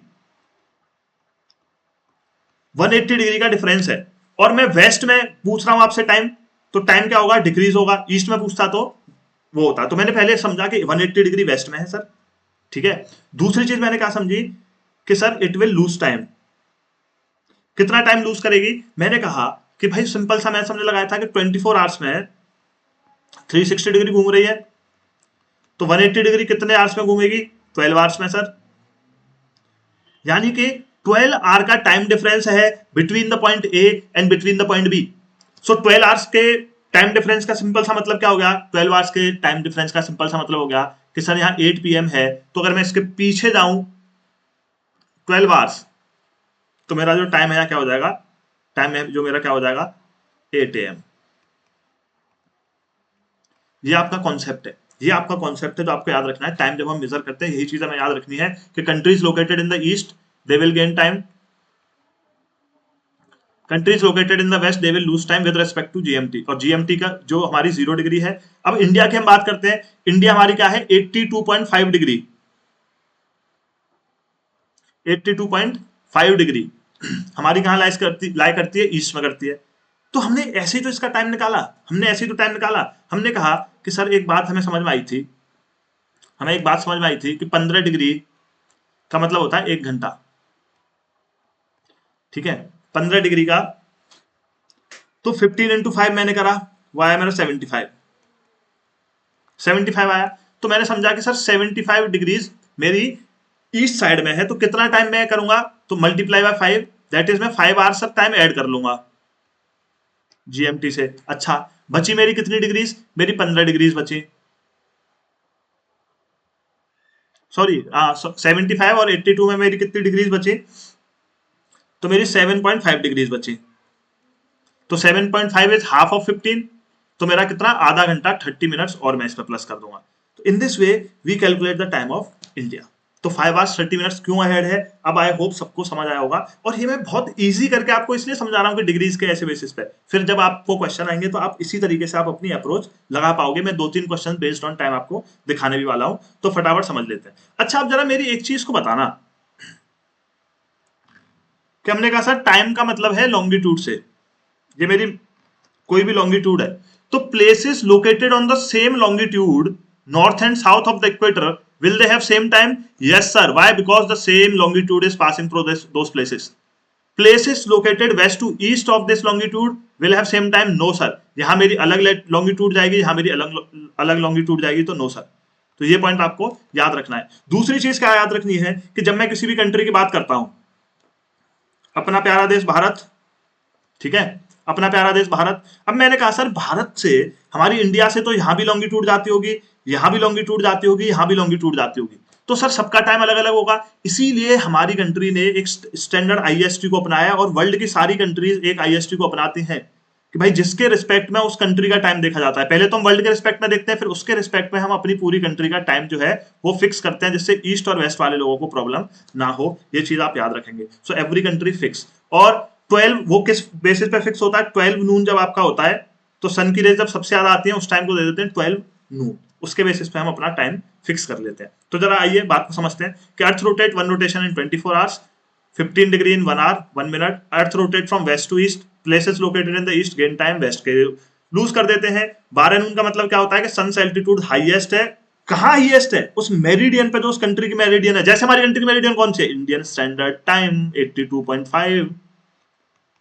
180 degree का डिफरेंस है। और मैं वेस्ट में पूछ रहा हूं आपसे टाइम, तो टाइम क्या होगा, डिक्रीज होगा। ईस्ट में पूछता तो वो होता। तो मैंने पहले समझा कि 180 डिग्री वेस्ट में है सर, ठीक है। दूसरी चीज मैंने क्या समझी कि sir it will lose time. कितना टाइम लूज करेगी? मैंने कहा कि भाई सिंपल सा मैं समझने लगाया था कि 24 आवर्स में 360 डिग्री घूम रही है, तो 180 डिग्री कितने आवर्स में घूमेगी? 12 आवर्स में सर। यानी कि 12 आवर का टाइम डिफरेंस है between the point A and between the point B. So 12 hours के टाइम डिफरेंस का सिंपल सा मतलब क्या हो गया? 12 आवर्स के टाइम डिफरेंस का सिंपल सा मतलब हो गया कि सर यहाँ 8 PM है, तो अगर मैं इसके पीछे जाऊं 12 आवर्स, तो मेरा जो टाइम है क्या हो जाएगा? टाइम जो मेरा क्या हो जाएगा? 8 AM। ये आपका कॉन्सेप्ट है, ये आपका कॉन्सेप्ट है जो आपको याद रखना है। टाइम जब हम मेजर करते हैं यही चीज हमें याद रखनी है कि countries located in the east they will gain time, countries located in the west they will lose time with respect to GMT. और जीएमटी का जो हमारी 0 डिग्री है। अब इंडिया की हम बात करते हैं। इंडिया हमारी क्या है? 82.5 डिग्री, 82.5 डिग्री हमारी कहां लाई करती है? ईस्ट में करती है। तो हमने ऐसे ही तो इसका टाइम निकाला, हमने कहा कि सर एक बात हमें समझ में आई थी, कि 15 डिग्री का मतलब होता है 1 घंटा, ठीक है। 15 डिग्री का तो 15 into 5 मैंने करा, वो आया मेरा 75 आया। तो मैंने समझा कि सर 75 डिग्रीज मेरी ईस्ट साइड में है, तो कितना टाइम मैं करूंगा? तो मल्टीप्लाई बाय 5, दैट इज मैं 5 आवर्स तक टाइम ऐड कर लूंगा जीएमटी से। अच्छा, बची मेरी कितनी डिग्रीज? मेरी 15 डिग्रीज बची, सॉरी 75 और 82 में मेरी कितनी डिग्रीज बची? तो मेरी 7.5 डिग्रीज बची। तो 7.5 इज हाफ ऑफ 15, तो मेरा कितना? आधा घंटा, 30 मिनट्स और मैं इसमें प्लस कर दूंगा। तो in this way we calculate the time of India. तो 5 आवर्स 30 मिनट्स क्यों अहेड है? अब आई होप सबको समझ आया होगा। और ये मैं बहुत इजी करके आपको इसलिए समझा रहा हूँ कि डिग्रीज के ऐसे बेसिस पे, फिर जब आपको क्वेश्चन आएंगे तो आप इसी तरीके से आप अपनी अप्रोच लगा पाओगे। मैं 2-3 क्वेश्चन बेस्ड ऑन टाइम आपको दिखाने भी वाला हूँ, तो फटाफट समझ लेते हैं। अच्छा, आप जरा मेरी एक चीज को बताना कि हमने कहा सर टाइम का मतलब है लॉन्गिट्यूड से, ये मेरी कोई भी लॉन्गिट्यूड है, तो places located on the same longitude north and south of the equator will they have same time? Yes sir. Why? Because the same longitude is passing through those places. Places located west to east of this longitude will have same time? No sir. यहां मेरी अलग longitude जाएगी, यहां मेरी अलग longitude जाएगी, तो no sir। तो ये पॉइंट आपको याद रखना है। दूसरी चीज क्या याद रखनी है कि जब मैं किसी भी कंट्री की बात करता हूं, अपना प्यारा देश भारत, ठीक है, अपना प्यारा देश भारत। अब मैंने कहा सर भारत से, हमारी इंडिया से तो यहां भी लॉन्गिट्यूड जाती होगी, यहां भी लॉन्गिट्यूड जाती होगी, यहां भी लॉन्गिट्यूड जाती होगी, तो सर सबका टाइम अलग अलग होगा। इसीलिए हमारी कंट्री ने एक स्टैंडर्ड आईएसटी को अपनाया, और वर्ल्ड की सारी कंट्रीज एक आईएसटी को अपनाती हैं कि भाई जिसके रिस्पेक्ट में उस कंट्री का टाइम देखा जाता है। पहले तो हम वर्ल्ड के रिस्पेक्ट में देखते हैं, फिर उसके रिस्पेक्ट में हम अपनी पूरी कंट्री का टाइम जो है वो फिक्स करते हैं, जिससे ईस्ट और वेस्ट वाले लोगों को प्रॉब्लम ना हो। ये चीज आप याद रखेंगे। So every country fix. और 12 वो किस बेसिस पे फिक्स होता है? 12 नून जब आपका होता है, तो सन की रेज जब सबसे ज्यादा आती है उस टाइम को दे देते हैं 12 नून। उसके बेसिस पे हम अपना टाइम फिक्स कर लेते हैं। तो जरा आइए बात को समझते हैं कि earth rotate one rotation in 24 hours, 15 degree in 1 hour 1 minute. Earth rotate from west to east, places located in the east gain time west के लूज कर देते हैं। 12 नून का मतलब क्या होता है कि सन से एल्टीट्यूड हाईएस्ट है। कहाँ हाईएस्ट है? उस मेरिडियन पे जो उस कंट्री की मेरिडियन है। जैसे हमारी कंट्री की मेरिडियन कौन सी है? Indian standard time 82.5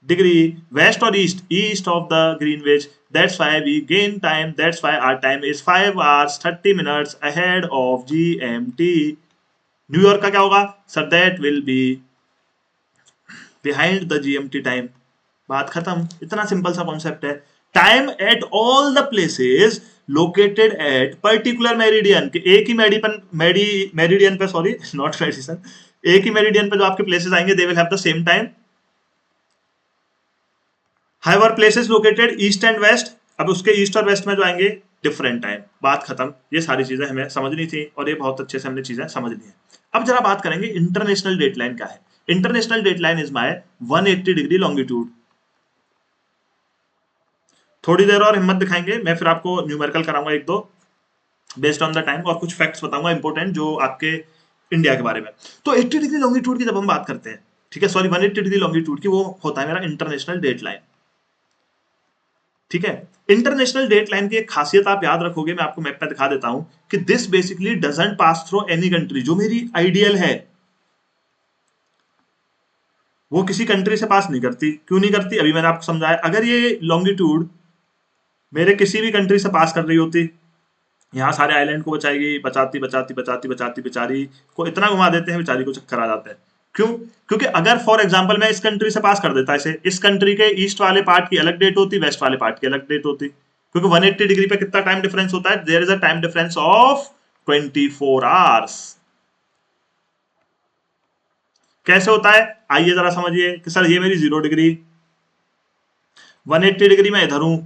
degree west और east of the Greenwich. That's why we gain time. That's why our time is 5 hours 30 minutes ahead of GMT. New York का क्या होगा? Sir that will be behind the GMT time. बात खत्म। इतना simple सा concept है। Time at all the places located at particular meridian, एक ही meridian पे, सॉरी नॉट मेडिसन, एक ही मेरिडियन पे जो आपके प्लेसेस आएंगे they will have the same time. However, places located east and west, अब उसके ईस्ट और वेस्ट में जो आएंगे डिफरेंट टाइम, बात खत्म। ये सारी चीजें हमें समझनी थी और ये बहुत अच्छे से हमने चीजें समझ ली हैं। अब जरा बात करेंगे इंटरनेशनल डेटलाइन क्या है। International dateline is my 180 degree longitude. थोड़ी देर और हिम्मत दिखाएंगे, मैं फिर आपको न्यूमेरिकल कराऊंगा एक दो बेस्ड ऑन द टाइम, और कुछ फैक्ट्स बताऊंगा इंपॉर्टेंट जो आपके इंडिया के बारे में। तो 80 डिग्री लॉन्गिट्यूड की जब हम बात करते हैं, ठीक है, सॉरी 180 डिग्री लॉन्गिट्यूड की, वो होता है मेरा इंटरनेशनल डेटलाइन। ठीक है, इंटरनेशनल डेटलाइन की एक खासियत आप याद रखोगे, मैं आपको मैप पे दिखा देता हूं कि this basically doesn't pass through any country. जो मेरी आइडियल है वो किसी कंट्री से पास नहीं करती। क्यों नहीं करती, अभी मैंने आपको समझाया। अगर ये लॉन्गिट्यूड मेरे किसी भी कंट्री से पास कर रही होती, यहाँ सारे आइलैंड को बचाएगी, बचाती बचाती बचाती बचाती बेचारी को इतना घुमा देते हैं, बेचारी को चक्कर आ जाते हैं। क्यों? क्योंकि अगर फॉर एग्जांपल मैं इस कंट्री से पास कर देता इसे, इस कंट्री के ईस्ट वाले पार्ट की अलग डेट होती, वेस्ट वाले पार्ट की अलग डेट होती। क्योंकि 180 डिग्री पे कितना टाइम डिफरेंस होता है, there is a time difference of 24 hours. कैसे होता है, आइए जरा समझिए कि सर ये मेरी 0 डिग्री, 180 डिग्री मैं इधर हूं।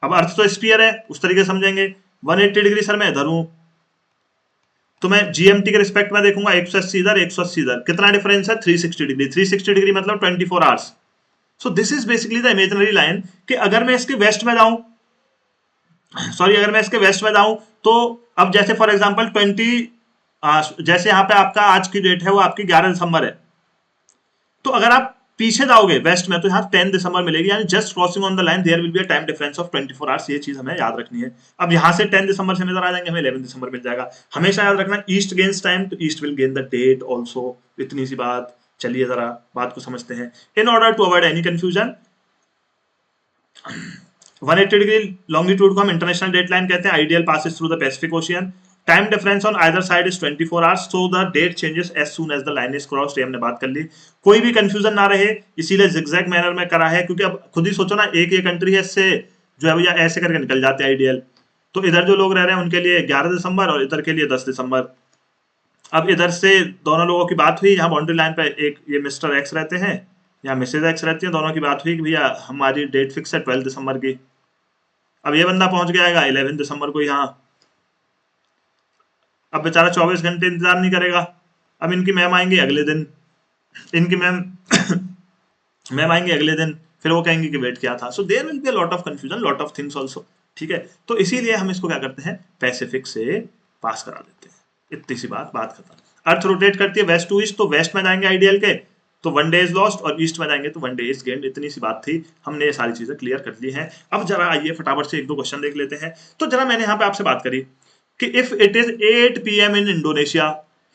अब अर्थ तो स्फीयर है, उस तरीके से समझेंगे। 180 डिग्री सर मैं इधर हूं, तो मैं जीएमटी के रिस्पेक्ट में देखूंगा 180 इधर 180 इधर, कितना डिफरेंस है 360 डिग्री। 360 डिग्री मतलब 24 hours. So this is basically the imaginary line कि अगर मैं इसके वेस्ट में जाऊं, सॉरी अगर मैं इसके वेस्ट में जाऊं, तो अब जैसे फॉर एग्जांपल 20, जैसे यहाँ पे आपका आज की डेट है वो आपकी 11 दिसंबर है, तो अगर आप पीछे जाओगे वेस्ट में तो यहाँ 10 दिसंबर मिलेगी, यानी just crossing on the line there will be a time difference of 24 hours. ये चीज हमें याद रखनी है। अब यहाँ से 10 दिसंबर से इधर आ जाएंगे, हमें 11 दिसंबर मिल जाएगा। हमेशा याद रखना ईस्ट गेन्स टाइम तो east will gain the date also. इतनी सी बात। चलिए जरा बात को समझते हैं। In order to avoid any confusion, 180 degree longitude को हम इंटरनेशनल डेटलाइन कहते हैं। Ideal passes through the pacific ocean. Time difference on either side is 24 hours, so the date changes as soon as the line is crossed. ये हमने बात कर ली, कोई भी कंफ्यूजन ना रहे, इसीलिए जिगजैग मैनर में करा है। क्योंकि अब खुद ही सोचो ना, एक ये कंट्री है, इससे जो है भैया ऐसे करके निकल जाते हैं आइडियल। तो इधर जो लोग रह रहे हैं उनके लिए 11 दिसंबर और इधर के लिए 10 दिसंबर। अब इधर से दोनों लोगों की बात हुई, यहाँ बाउंड्री लाइन पे एक ये मिस्टर एक्स रहते हैं या मिसेज एक्स रहती है, दोनों की बात हुई कि भैया हमारी डेट फिक्स है 12 दिसंबर की। अब ये बंदा पहुंच गया 11 दिसंबर को यहाँ। अब बेचारा 24 घंटे इंतजार नहीं करेगा। अब इनकी मैम आएंगी अगले दिन, इनकी मैम मैम आएंगे अगले दिन, फिर वो कहेंगे कि वेट क्या था। So there will be a lot of confusion, lot of things also. ठीक है, तो इसीलिए हम इसको क्या करते हैं, पैसिफिक से पास करा देते हैं। इतनी सी बात, बात खत्म। अर्थ रोटेट करती है वेस्ट टू ईस्ट, तो वेस्ट में जाएंगे आइडियल के तो 1 डे इज लॉस्ट, और ईस्ट में जाएंगे तो 1 डे इज गेन्ड। इतनी सी बात थी, हमने ये सारी चीजें क्लियर कर ली हैं। अब जरा आइए फटाफट से एक दो क्वेश्चन देख लेते हैं। तो जरा मैंने यहाँ पे आपसे बात करी कि if it is 8 PM in Indonesia,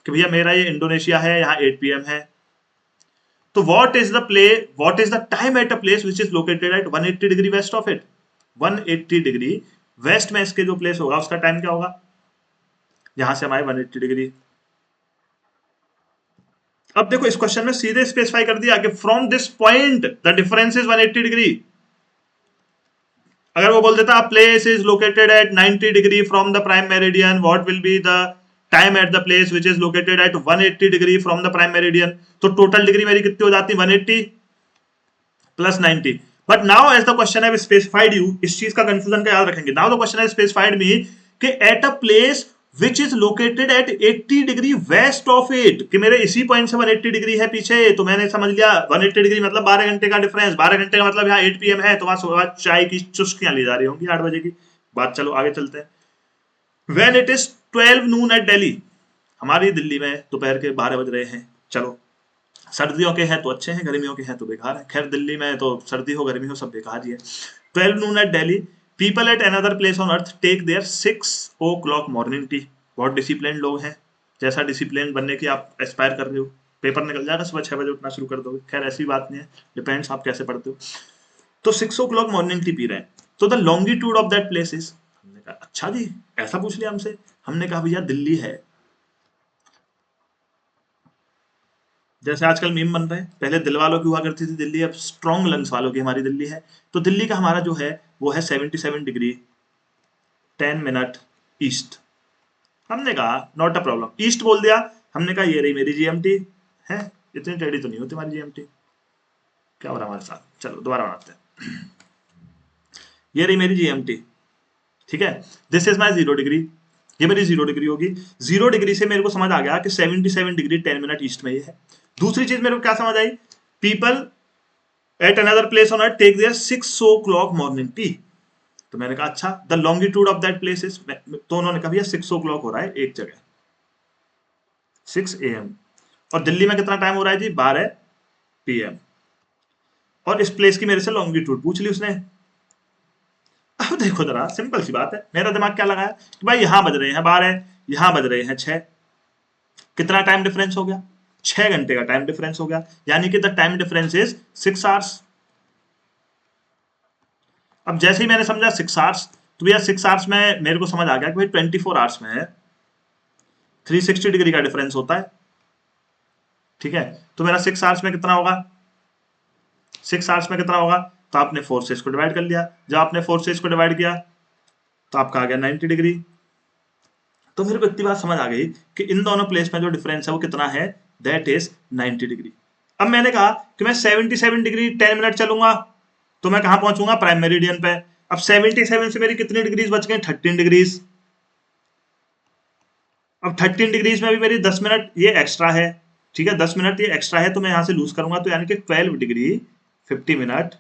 कि भैया मेरा ये इंडोनेशिया है, यहाँ 8 PM है, तो what is the time at a place which is located at 180 degree west of it. 180 degree west में इसके जो प्लेस होगा उसका टाइम क्या होगा। यहां से हमारे 180 डिग्री। अब देखो इस क्वेश्चन में सीधे स्पेसिफाई कर दिया कि from this point the difference is 180 degree. अगर वो बोल देता place is located at 90 degree from the prime meridian, what will be the time at the place which is located at 180 degree from the prime meridian, तो total degree मेरी कितनी हो जाती, 180 plus 90। But now as the question have specified you, इस चीज का confusion का याद रखेंगे। Now the question have specified मी कि at a place which is located eight 80 degree west of it, कि मेरे इसी पॉइंट से 180 डिग्री है पीछे, तो मैंने समझ लिया 180 डिग्री मतलब 12 घंटे का डिफरेंस। 12 घंटे का मतलब यहाँ 8 PM है, तो वहां सुबह चाय की चुस्कियां ली जा रही होंगी 8 बजे की बात। चलो आगे चलते हैं। When it is 12 noon at Delhi, हमारी दिल्ली में दोपहर के 12 बज रहे हैं। चलो सर्दियों के हैं तो अच्छे हैं, गर्मियों के हैं तो बेकार है। खैर दिल्ली में तो सर्दी हो गर्मी हो सब बेकार ही है। 12 noon at Delhi, people at another place on earth take there 6 o'clock morning tea. बहुत डिसिप्लिन लोग हैं, जैसा डिसिप्लिन बनने की आप एस्पायर कर रहे हो, पेपर निकल जाएगा सुबह 6 बजे उठना शुरू कर दोगे। खैर ऐसी बात नहीं है, डिपेंड्स आप कैसे पढ़ते हो। तो 6 o'clock मॉर्निंग टी पी रहे हैं, तो the longitude of that place is. हमने कहा अच्छा जी, ऐसा पूछ लिया हमसे। हमने कहा भैया दिल्ली है, जैसे आजकल मीम बन रहे हैं, पहले दिल वालों की हुआ करती थी दिल्ली, अब स्ट्रॉन्ग लंग्स वालों की हमारी दिल्ली है। तो दिल्ली का हमारा जो है वो है 77 डिग्री 10 मिनट ईस्ट। हमने कहा नॉट अ प्रॉब्लम, ईस्ट बोल दिया। हमने कहा ये रही मेरी जीएमटी है, इतनी टेढ़ी तो नहीं होती हमारी जीएमटी। क्या हो रहा है हमारे साथ, चलो दोबारा बनाते हैं। ये रही मेरी जीएमटी, ठीक है, दिस इज माई 0 डिग्री, ये मेरी 0 डिग्री होगी। 0 डिग्री से मेरे को समझ आ गया कि 77 डिग्री 10 मिनट ईस्ट में ये है। दूसरी चीज मेरे को क्या समझ आई, people at another place on earth take there 6 o'clock morning tea. तो मैंने कहा अच्छा, the longitude of that place is, तो उन्होंने कहा भैया 6 o'clock हो रहा है एक जगह, 6 AM। और दिल्ली में कितना टाइम हो रहा है जी, 12 PM। और इस प्लेस की मेरे से लॉन्गिट्यूड पूछ ली उसने। अब देखो जरा, सिंपल सी बात है, मेरा दिमाग क्या लगाया कि भाई यहां बज रहे हैं 12, यहां बज रहे हैं 6, कितना टाइम डिफरेंस हो गया, 6 घंटे का टाइम डिफरेंस हो गया, यानी कि the time difference is 6 hours। अब जैसे ही मैंने समझा 6 hours, तो भैया 6 hours में मेरे को समझ आ गया कि भाई 24 hours में है 360 डिग्री का डिफरेंस होता है। ठीक है, तो मेरा 6 hours में कितना होगा, 6 hours में कितना होगा, तो आपने 4 से इसको डिवाइड कर लिया। जब आपने 4 से इसको डिवाइड किया तो आपका आ गया 90 डिग्री। तो मेरे को इतनी बात समझ आ गई कि इन दोनों प्लेस में जो डिफरेंस है वो कितना है, दैट इज 90 डिग्री। अब मैंने कहा कि मैं 77 डिग्री 10 मिनट चलूंगा तो मैं कहां पहुंचूंगा, प्राइम मेरिडियन पे। अब 77 से मेरी कितनी डिग्रीज बच गई, 13 डिग्रीज। अब 13 डिग्रीज में भी मेरी 10 मिनट ये एक्स्ट्रा है, ठीक है, 10 मिनट ये एक्स्ट्रा है, तो मैं यहां से लूज करूंगा, तो यानी कि 12 डिग्री 50 मिनट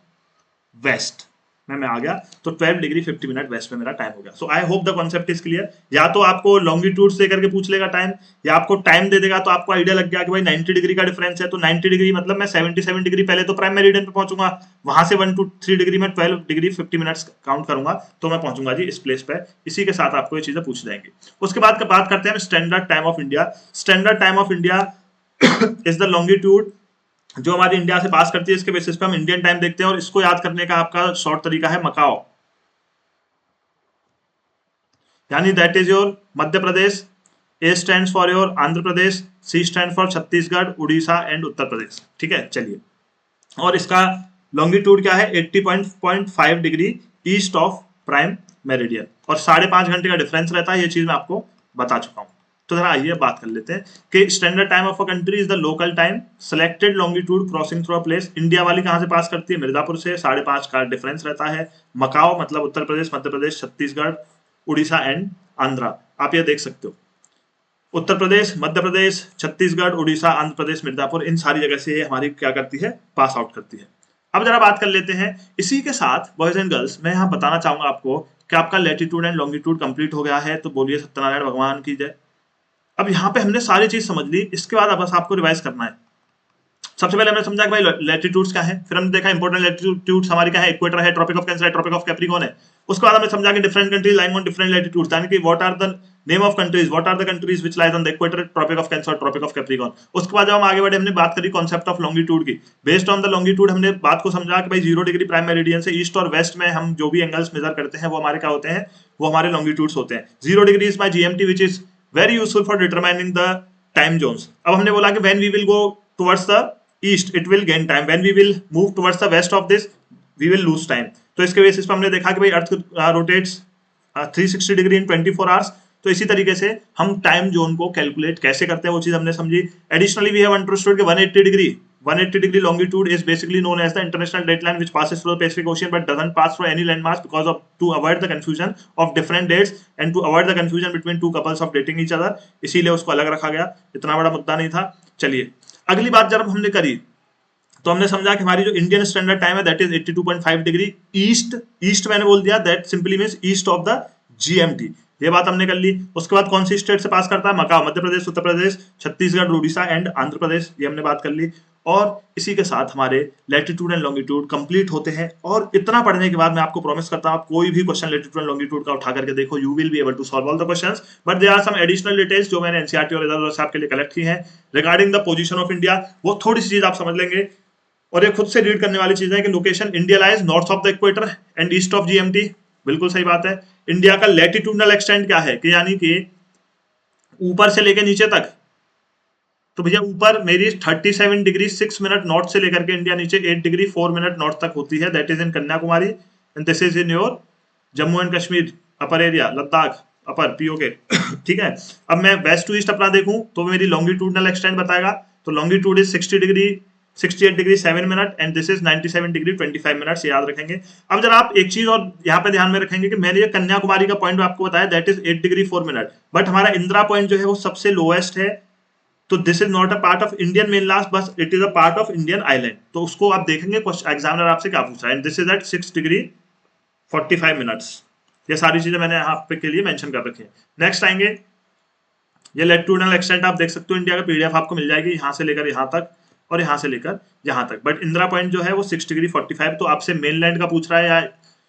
वेस्ट में मैं आ गया। तो 12 डिग्री 50 मिनट वेस्ट में मेरा टाइम हो गया। So I hope the concept is clear. या तो आपको लॉन्गिट्यूड से करके पूछ लेगा टाइम, या आपको टाइम दे देगा, तो आपको आइडिया लग गया कि भाई 90 डिग्री का डिफरेंस है, तो 90 डिग्री मतलब मैं 77 डिग्री पहले तो प्राइम मेरिडियन पे पहुंचूंगा, वहां से 1 to 3 डिग्री में 12 डिग्री 50 मिनट्स काउंट करूंगा, तो मैं पहुंचूंगा जी इस प्लेस पे। इसी के साथ आपको ये चीजें पूछ जाएंगी। उसके बाद बात करते हैं standard time of India. Standard time of India is the longitude जो हमारी इंडिया से पास करती है, इसके बेसिस पे हम इंडियन टाइम देखते हैं। और इसको याद करने का आपका शॉर्ट तरीका है मकाओ, यानी that is your Madhya Pradesh, A stand for your Andhra Pradesh, C stand for Chhattisgarh, Orissa and Uttar Pradesh. ठीक है, चलिए, और इसका लॉन्गिट्यूड क्या है, 80.5 degree east of prime meridian, और 5.5 घंटे का डिफरेंस रहता है। ये चीज मैं आपको बता चुका हूं। तो जरा आइए बात कर लेते हैं कि standard time of a country is the local time selected longitude crossing through a place. India वाली कहां से पास करती है, मिर्जापुर से, 5.5 का डिफरेंस रहता है। मकाओ मतलब उत्तर प्रदेश, मध्य प्रदेश, छत्तीसगढ़, उड़ीसा एंड आंध्रा, आप ये देख सकते हो। उत्तर प्रदेश, मध्य प्रदेश, छत्तीसगढ़, उड़ीसा, आंध्र प्रदेश, मिर्जापुर, इन सारी जगह से ये हमारी क्या करती है, पास आउट करती है। अब जरा बात कर लेते हैं इसी के साथ बॉयज एंड गर्ल्स, मैं यहाँ बताना चाहूंगा आपको कि आपका लैटिट्यूड एंड लॉन्गिट्यूड कंप्लीट हो गया है, तो बोलिए सत्यनारायण भगवान की जय। अब यहाँ पे हमने सारी चीज समझ ली, इसके बाद अब बस आपको रिवाइज करना है। सबसे पहले हमने समझा कि भाई लैटिट्यूड्स क्या है, फिर हमने देखा इंपोर्टेंट लैटिट्यूड्स हमारी क्या है, इक्वेटर है, ट्रॉपिक ऑफ कैंसर है, ट्रॉपिक ऑफ कैप्रिकॉर्न है। उसके बाद हमने समझा कि different countries lying on different latitudes, यानी कि what are the name of countries, what are the countries which lies on the equator, tropic of cancer, tropic of capricorn. उसके बाद जब हम आगे बढ़े हमने बात करी कॉन्सेप्ट ऑफ लॉन्गिट्यूड की। बेस्ड ऑन द लॉन्गिट्यूड हमने बात को समझा कि भाई 0 डिग्री प्राइम मेरिडियन से ईस्ट और वेस्ट में हम जो भी एंगल्स मेजर करते हैं वो हमारे क्या होते हैं, वो हमारे लॉन्गिट्यूड्स होते हैं। 0 degree is my GMT which is very useful for determining the time zones. अब हमने बोला कि when we will go towards the east it will gain time, when we will move towards the west of this we will lose time. तो इसके basis पे हमने देखा कि भाई earth rotates 360 degree in 24 hours. तो इसी तरीके से हम टाइम जोन को कैलकुलेट कैसे करते हैं वो चीज हमने समझी। एडिशनली वी हैव अंडरस्टूड कि 180 degree longitude is basically known as the international date line which passes through the Pacific Ocean but doesn't pass through any landmass because of to avoid the confusion of different dates and to avoid the confusion between two couples of dating each other, इसीलिए उसको अलग रखा गया। इतना बड़ा मुद्दा नहीं था। चलिए अगली बात जब हमने करी तो हमने समझा कि हमारी जो इंडियन स्टैंडर्ड टाइम है that is 82.5 degree east. East मैंने बोल दिया that simply means east of the GMT. ये बात हमने कर ली। उसके बाद कौन सी स्टेट से पास करता है, मकाओ, मध्य प्रदेश, उत्तर प्रदेश, छत्तीसगढ़, उड़ीसा एंड आंध्र प्रदेश, ये हमने बात कर ली। और इसी के साथ हमारे लैटिट्यूड एंड लॉन्गिट्यूड कंप्लीट होते हैं। और इतना पढ़ने के बाद मैं आपको प्रॉमिस करता हूं आप कोई भी क्वेश्चन लैटिट्यूड एंड लॉन्गिट्यूड का उठा करके देखो, you will be able to solve all the questions, but there are some additional details जो मैंने एनसीईआरटी और इधर से आपके लिए कलेक्ट की हैं regarding the position of India. वो थोड़ी सी चीज आप समझ लेंगे और ये खुद से रीड करने वाली चीज है कि location India lies north of the equator and east of GMT. बिल्कुल सही बात है। इंडिया का लैटिट्यूडनल एक्सटेंट क्या है कि यानी कि ऊपर से लेकर नीचे तक, तो भैया ऊपर मेरी 37 डिग्री 6 मिनट नॉर्थ से लेकर के इंडिया नीचे 8 डिग्री 4 मिनट नॉर्थ तक होती है, that is in Kanyakumari and this is in your Jammu and Kashmir upper area, Ladakh upper PoK. ठीक है। अब मैं वेस्ट टू ईस्ट अपना देखूं तो मेरी लॉन्गिट्यूडनल एक्सटेंट बताएगा, तो longitude is 60 degree 68 degree 7 minute and this is 97 degree 25 minutes, याद रखेंगे। अब जरा आप एक चीज और यहाँ पे ध्यान में रखेंगे कि मैंने ये कन्याकुमारी का पॉइंट आपको बताया, that is 8 degree 4 minute, but हमारा इंदिरा पॉइंट जो है वो सबसे लोएस्ट है, तो this is not a part of Indian mainland, बस it is a part of Indian island. तो उसको आप देखेंगे एग्जामिनर आपसे क्या पूछ रहा है, and this is at 6 degree 45 minutes. ये सारी चीजें मैंने यहाँ पे के लिए मेंशन कर रखी है। नेक्स्ट आएंगे, ये लैटिट्यूडनल एक्सटेंट आप देख सकते हो, इंडिया का पीडीएफ आपको मिल जाएगी यहाँ से लेकर यहाँ तक और यहाँ से लेकर यहाँ तक, बट इंदिरा पॉइंट जो है वो 6 डिग्री 45, तो आपसे मेनलैंड का पूछ रहा है या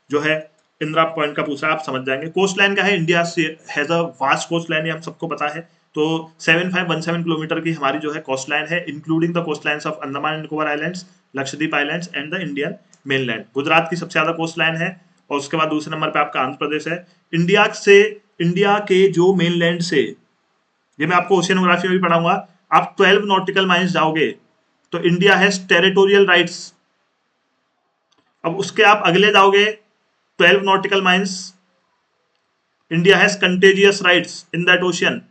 जो है इंदिरा पॉइंट का पूछ रहा है, आप समझ जाएंगे। कोस्ट लाइन का है, India has a vast coast line, ये हम सबको पता है, तो 7517 किलोमीटर की हमारी जो है कोस्ट लाइन है, including the coast lines of Andaman and Nicobar islands, Lakshadweep islands and the Indian mainland. Gujarat की सबसे ज्यादा कोस्ट लाइन है और उसके बाद दूसरे नंबर पे आपका आंध्र प्रदेश है। इंडिया के जो मेनलैंड से, ये मैं आपको ओशियनोग्राफी में भी पढ़ाऊंगा, आप 12 नॉटिकल माइल्स जाओगे तो इंडिया हैज टेरिटोरियल राइट्स। अब उसके आप अगले जाओगे 12 nautical miles, India has contagious rights in that ocean.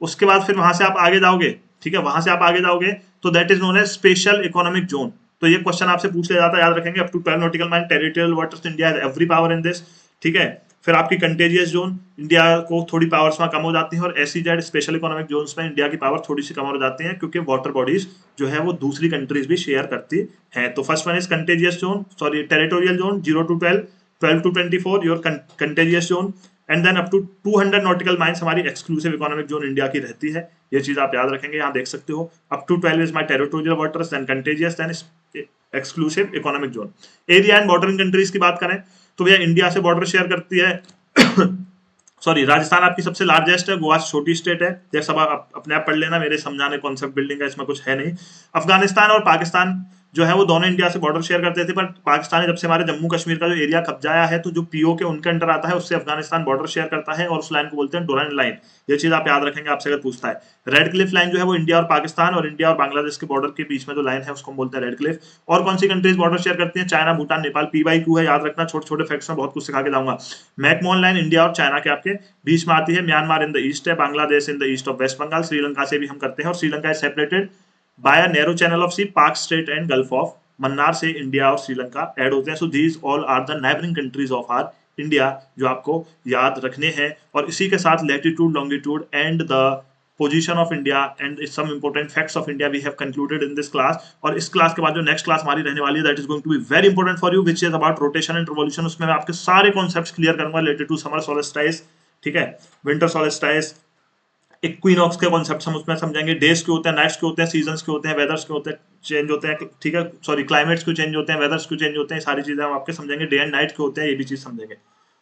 उसके बाद फिर वहां से आप आगे जाओगे, ठीक है, वहां से आप आगे जाओगे तो that is known as special economic zone. तो ये क्वेश्चन आपसे पूछ लिया जाता है, याद रखेंगे, up to 12 nautical mile territorial waters, India has every power in this, ठीक है। फिर आपकी कंटेजियस जोन, इंडिया को थोड़ी पावर्स में कम हो जाती है, और एसईजेड स्पेशल इकोनॉमिक जोन्स में इंडिया की पावर थोड़ी सी कम हो जाती है, क्योंकि वाटर बॉडीज जो है वो दूसरी कंट्रीज भी शेयर करती है। तो first one is contagious zone, sorry territorial zone 0 to 12, 12 to 24 your contagious zone, and then up to 200 nautical miles हमारी एक्सक्लूसिव इकोनॉमिक जोन इंडिया की रहती है। ये चीज आप याद रखेंगे, यहाँ देख सकते हो, up to 12 is my territorial waters, then contagious, then exclusive economic zone. Area and bordering countries की बात करें तो भैया इंडिया से बॉर्डर शेयर करती है सॉरी, राजस्थान आपकी सबसे लार्जेस्ट है, गोवा छोटी स्टेट है, ये सब आप अपने आप पढ़ लेना, मेरे समझाने कॉन्सेप्ट बिल्डिंग का इसमें कुछ है नहीं। अफगानिस्तान और पाकिस्तान जो है वो दोनों इंडिया से बॉर्डर शेयर करते थे, पर पाकिस्तान ने जब से हमारे जम्मू कश्मीर का जो एरिया कब्जाया है, तो जो पीओ के उनके अंडर आता है उससे अफगानिस्तान बॉर्डर शेयर करता है, और उस लाइन को बोलते हैं डोरांड लाइन। ये चीज आप याद रखेंगे, आपसे अगर पूछता है। रेड क्लिफ लाइन जो है वो इंडिया और पाकिस्तान और इंडिया और बांग्लादेश के बॉर्डर के बीच में जो लाइन है उसको हम बोलते हैं रेड क्लिफ। और कौन सी कंट्रीज बॉर्डर शेयर करती है, चाइना, भूटान, नेपाल। PY2 है, याद रखना, छोटे छोटे फैक्ट्स में बहुत कुछ सिखा के जाऊंगा। मैकमोहन लाइन इंडिया और चाइना के आपके बीच में आती है। म्यांमार इन द ईस्ट है, Bangladesh in the east of West Bengal, Sri Lanka से भी हम करते हैं, और Sri Lanka is separated by a narrow channel of sea, Palk strait and gulf of Mannar से इंडिया और श्रीलंका ऐड होते हैं। So these all are the neighbouring countries of our India, जो आपको याद रखने हैं। और इसी के साथ latitude, longitude and the position of India and some important facts of India we have concluded in this class. और इस क्लास के बाद जो नेक्स्ट क्लास हमारी रहने वाली है, that is going to be very important for you, which is about rotation and revolution. उसमें मैं आपके सारे कॉन्सेप्ट्स क्लियर करूंगा रिलेटेड टू समर सोल्स्टिस, ठीक है, विंटर सोल्स्टिस, इक्विनॉक्स के कॉन्सेप्ट हम उसमें समझेंगे, डेज के होते हैं, नाइट्स के होते हैं, सीजन्स के होते हैं, वेदर्स के होते हैं, चेंज होते हैं, ठीक है, सॉरी क्लाइमेट्स क्यों चेंज होते हैं, वेदर्स क्यों चेंज होते हैं, सारी चीजें हम आपके समझेंगे, डे एंड नाइट के होते हैं, ये भी चीज समझेंगे।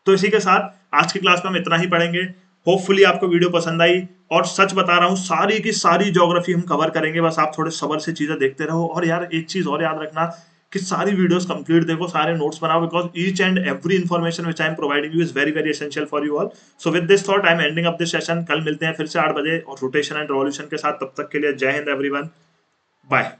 तो इसी के साथ आज की क्लास में हम इतना ही पढ़ेंगे। होपफुली आपको वीडियो पसंद आई, और सच बता रहा हूँ सारी की सारी ज्योग्राफी हम कवर करेंगे, बस आप थोड़े सब्र से चीजें देखते रहो। और यार एक चीज और याद रखना कि सारी वीडियोस कंप्लीट देखो, सारे नोट्स बनाओ, because each and every information which I am providing you is very very essential for you all. So with this thought I am ending up this session. कल मिलते हैं फिर से 8 बजे और रोटेशन एंड रिवॉल्यूशन के साथ। तब तक के लिए जय हिंद एवरीवन, बाय।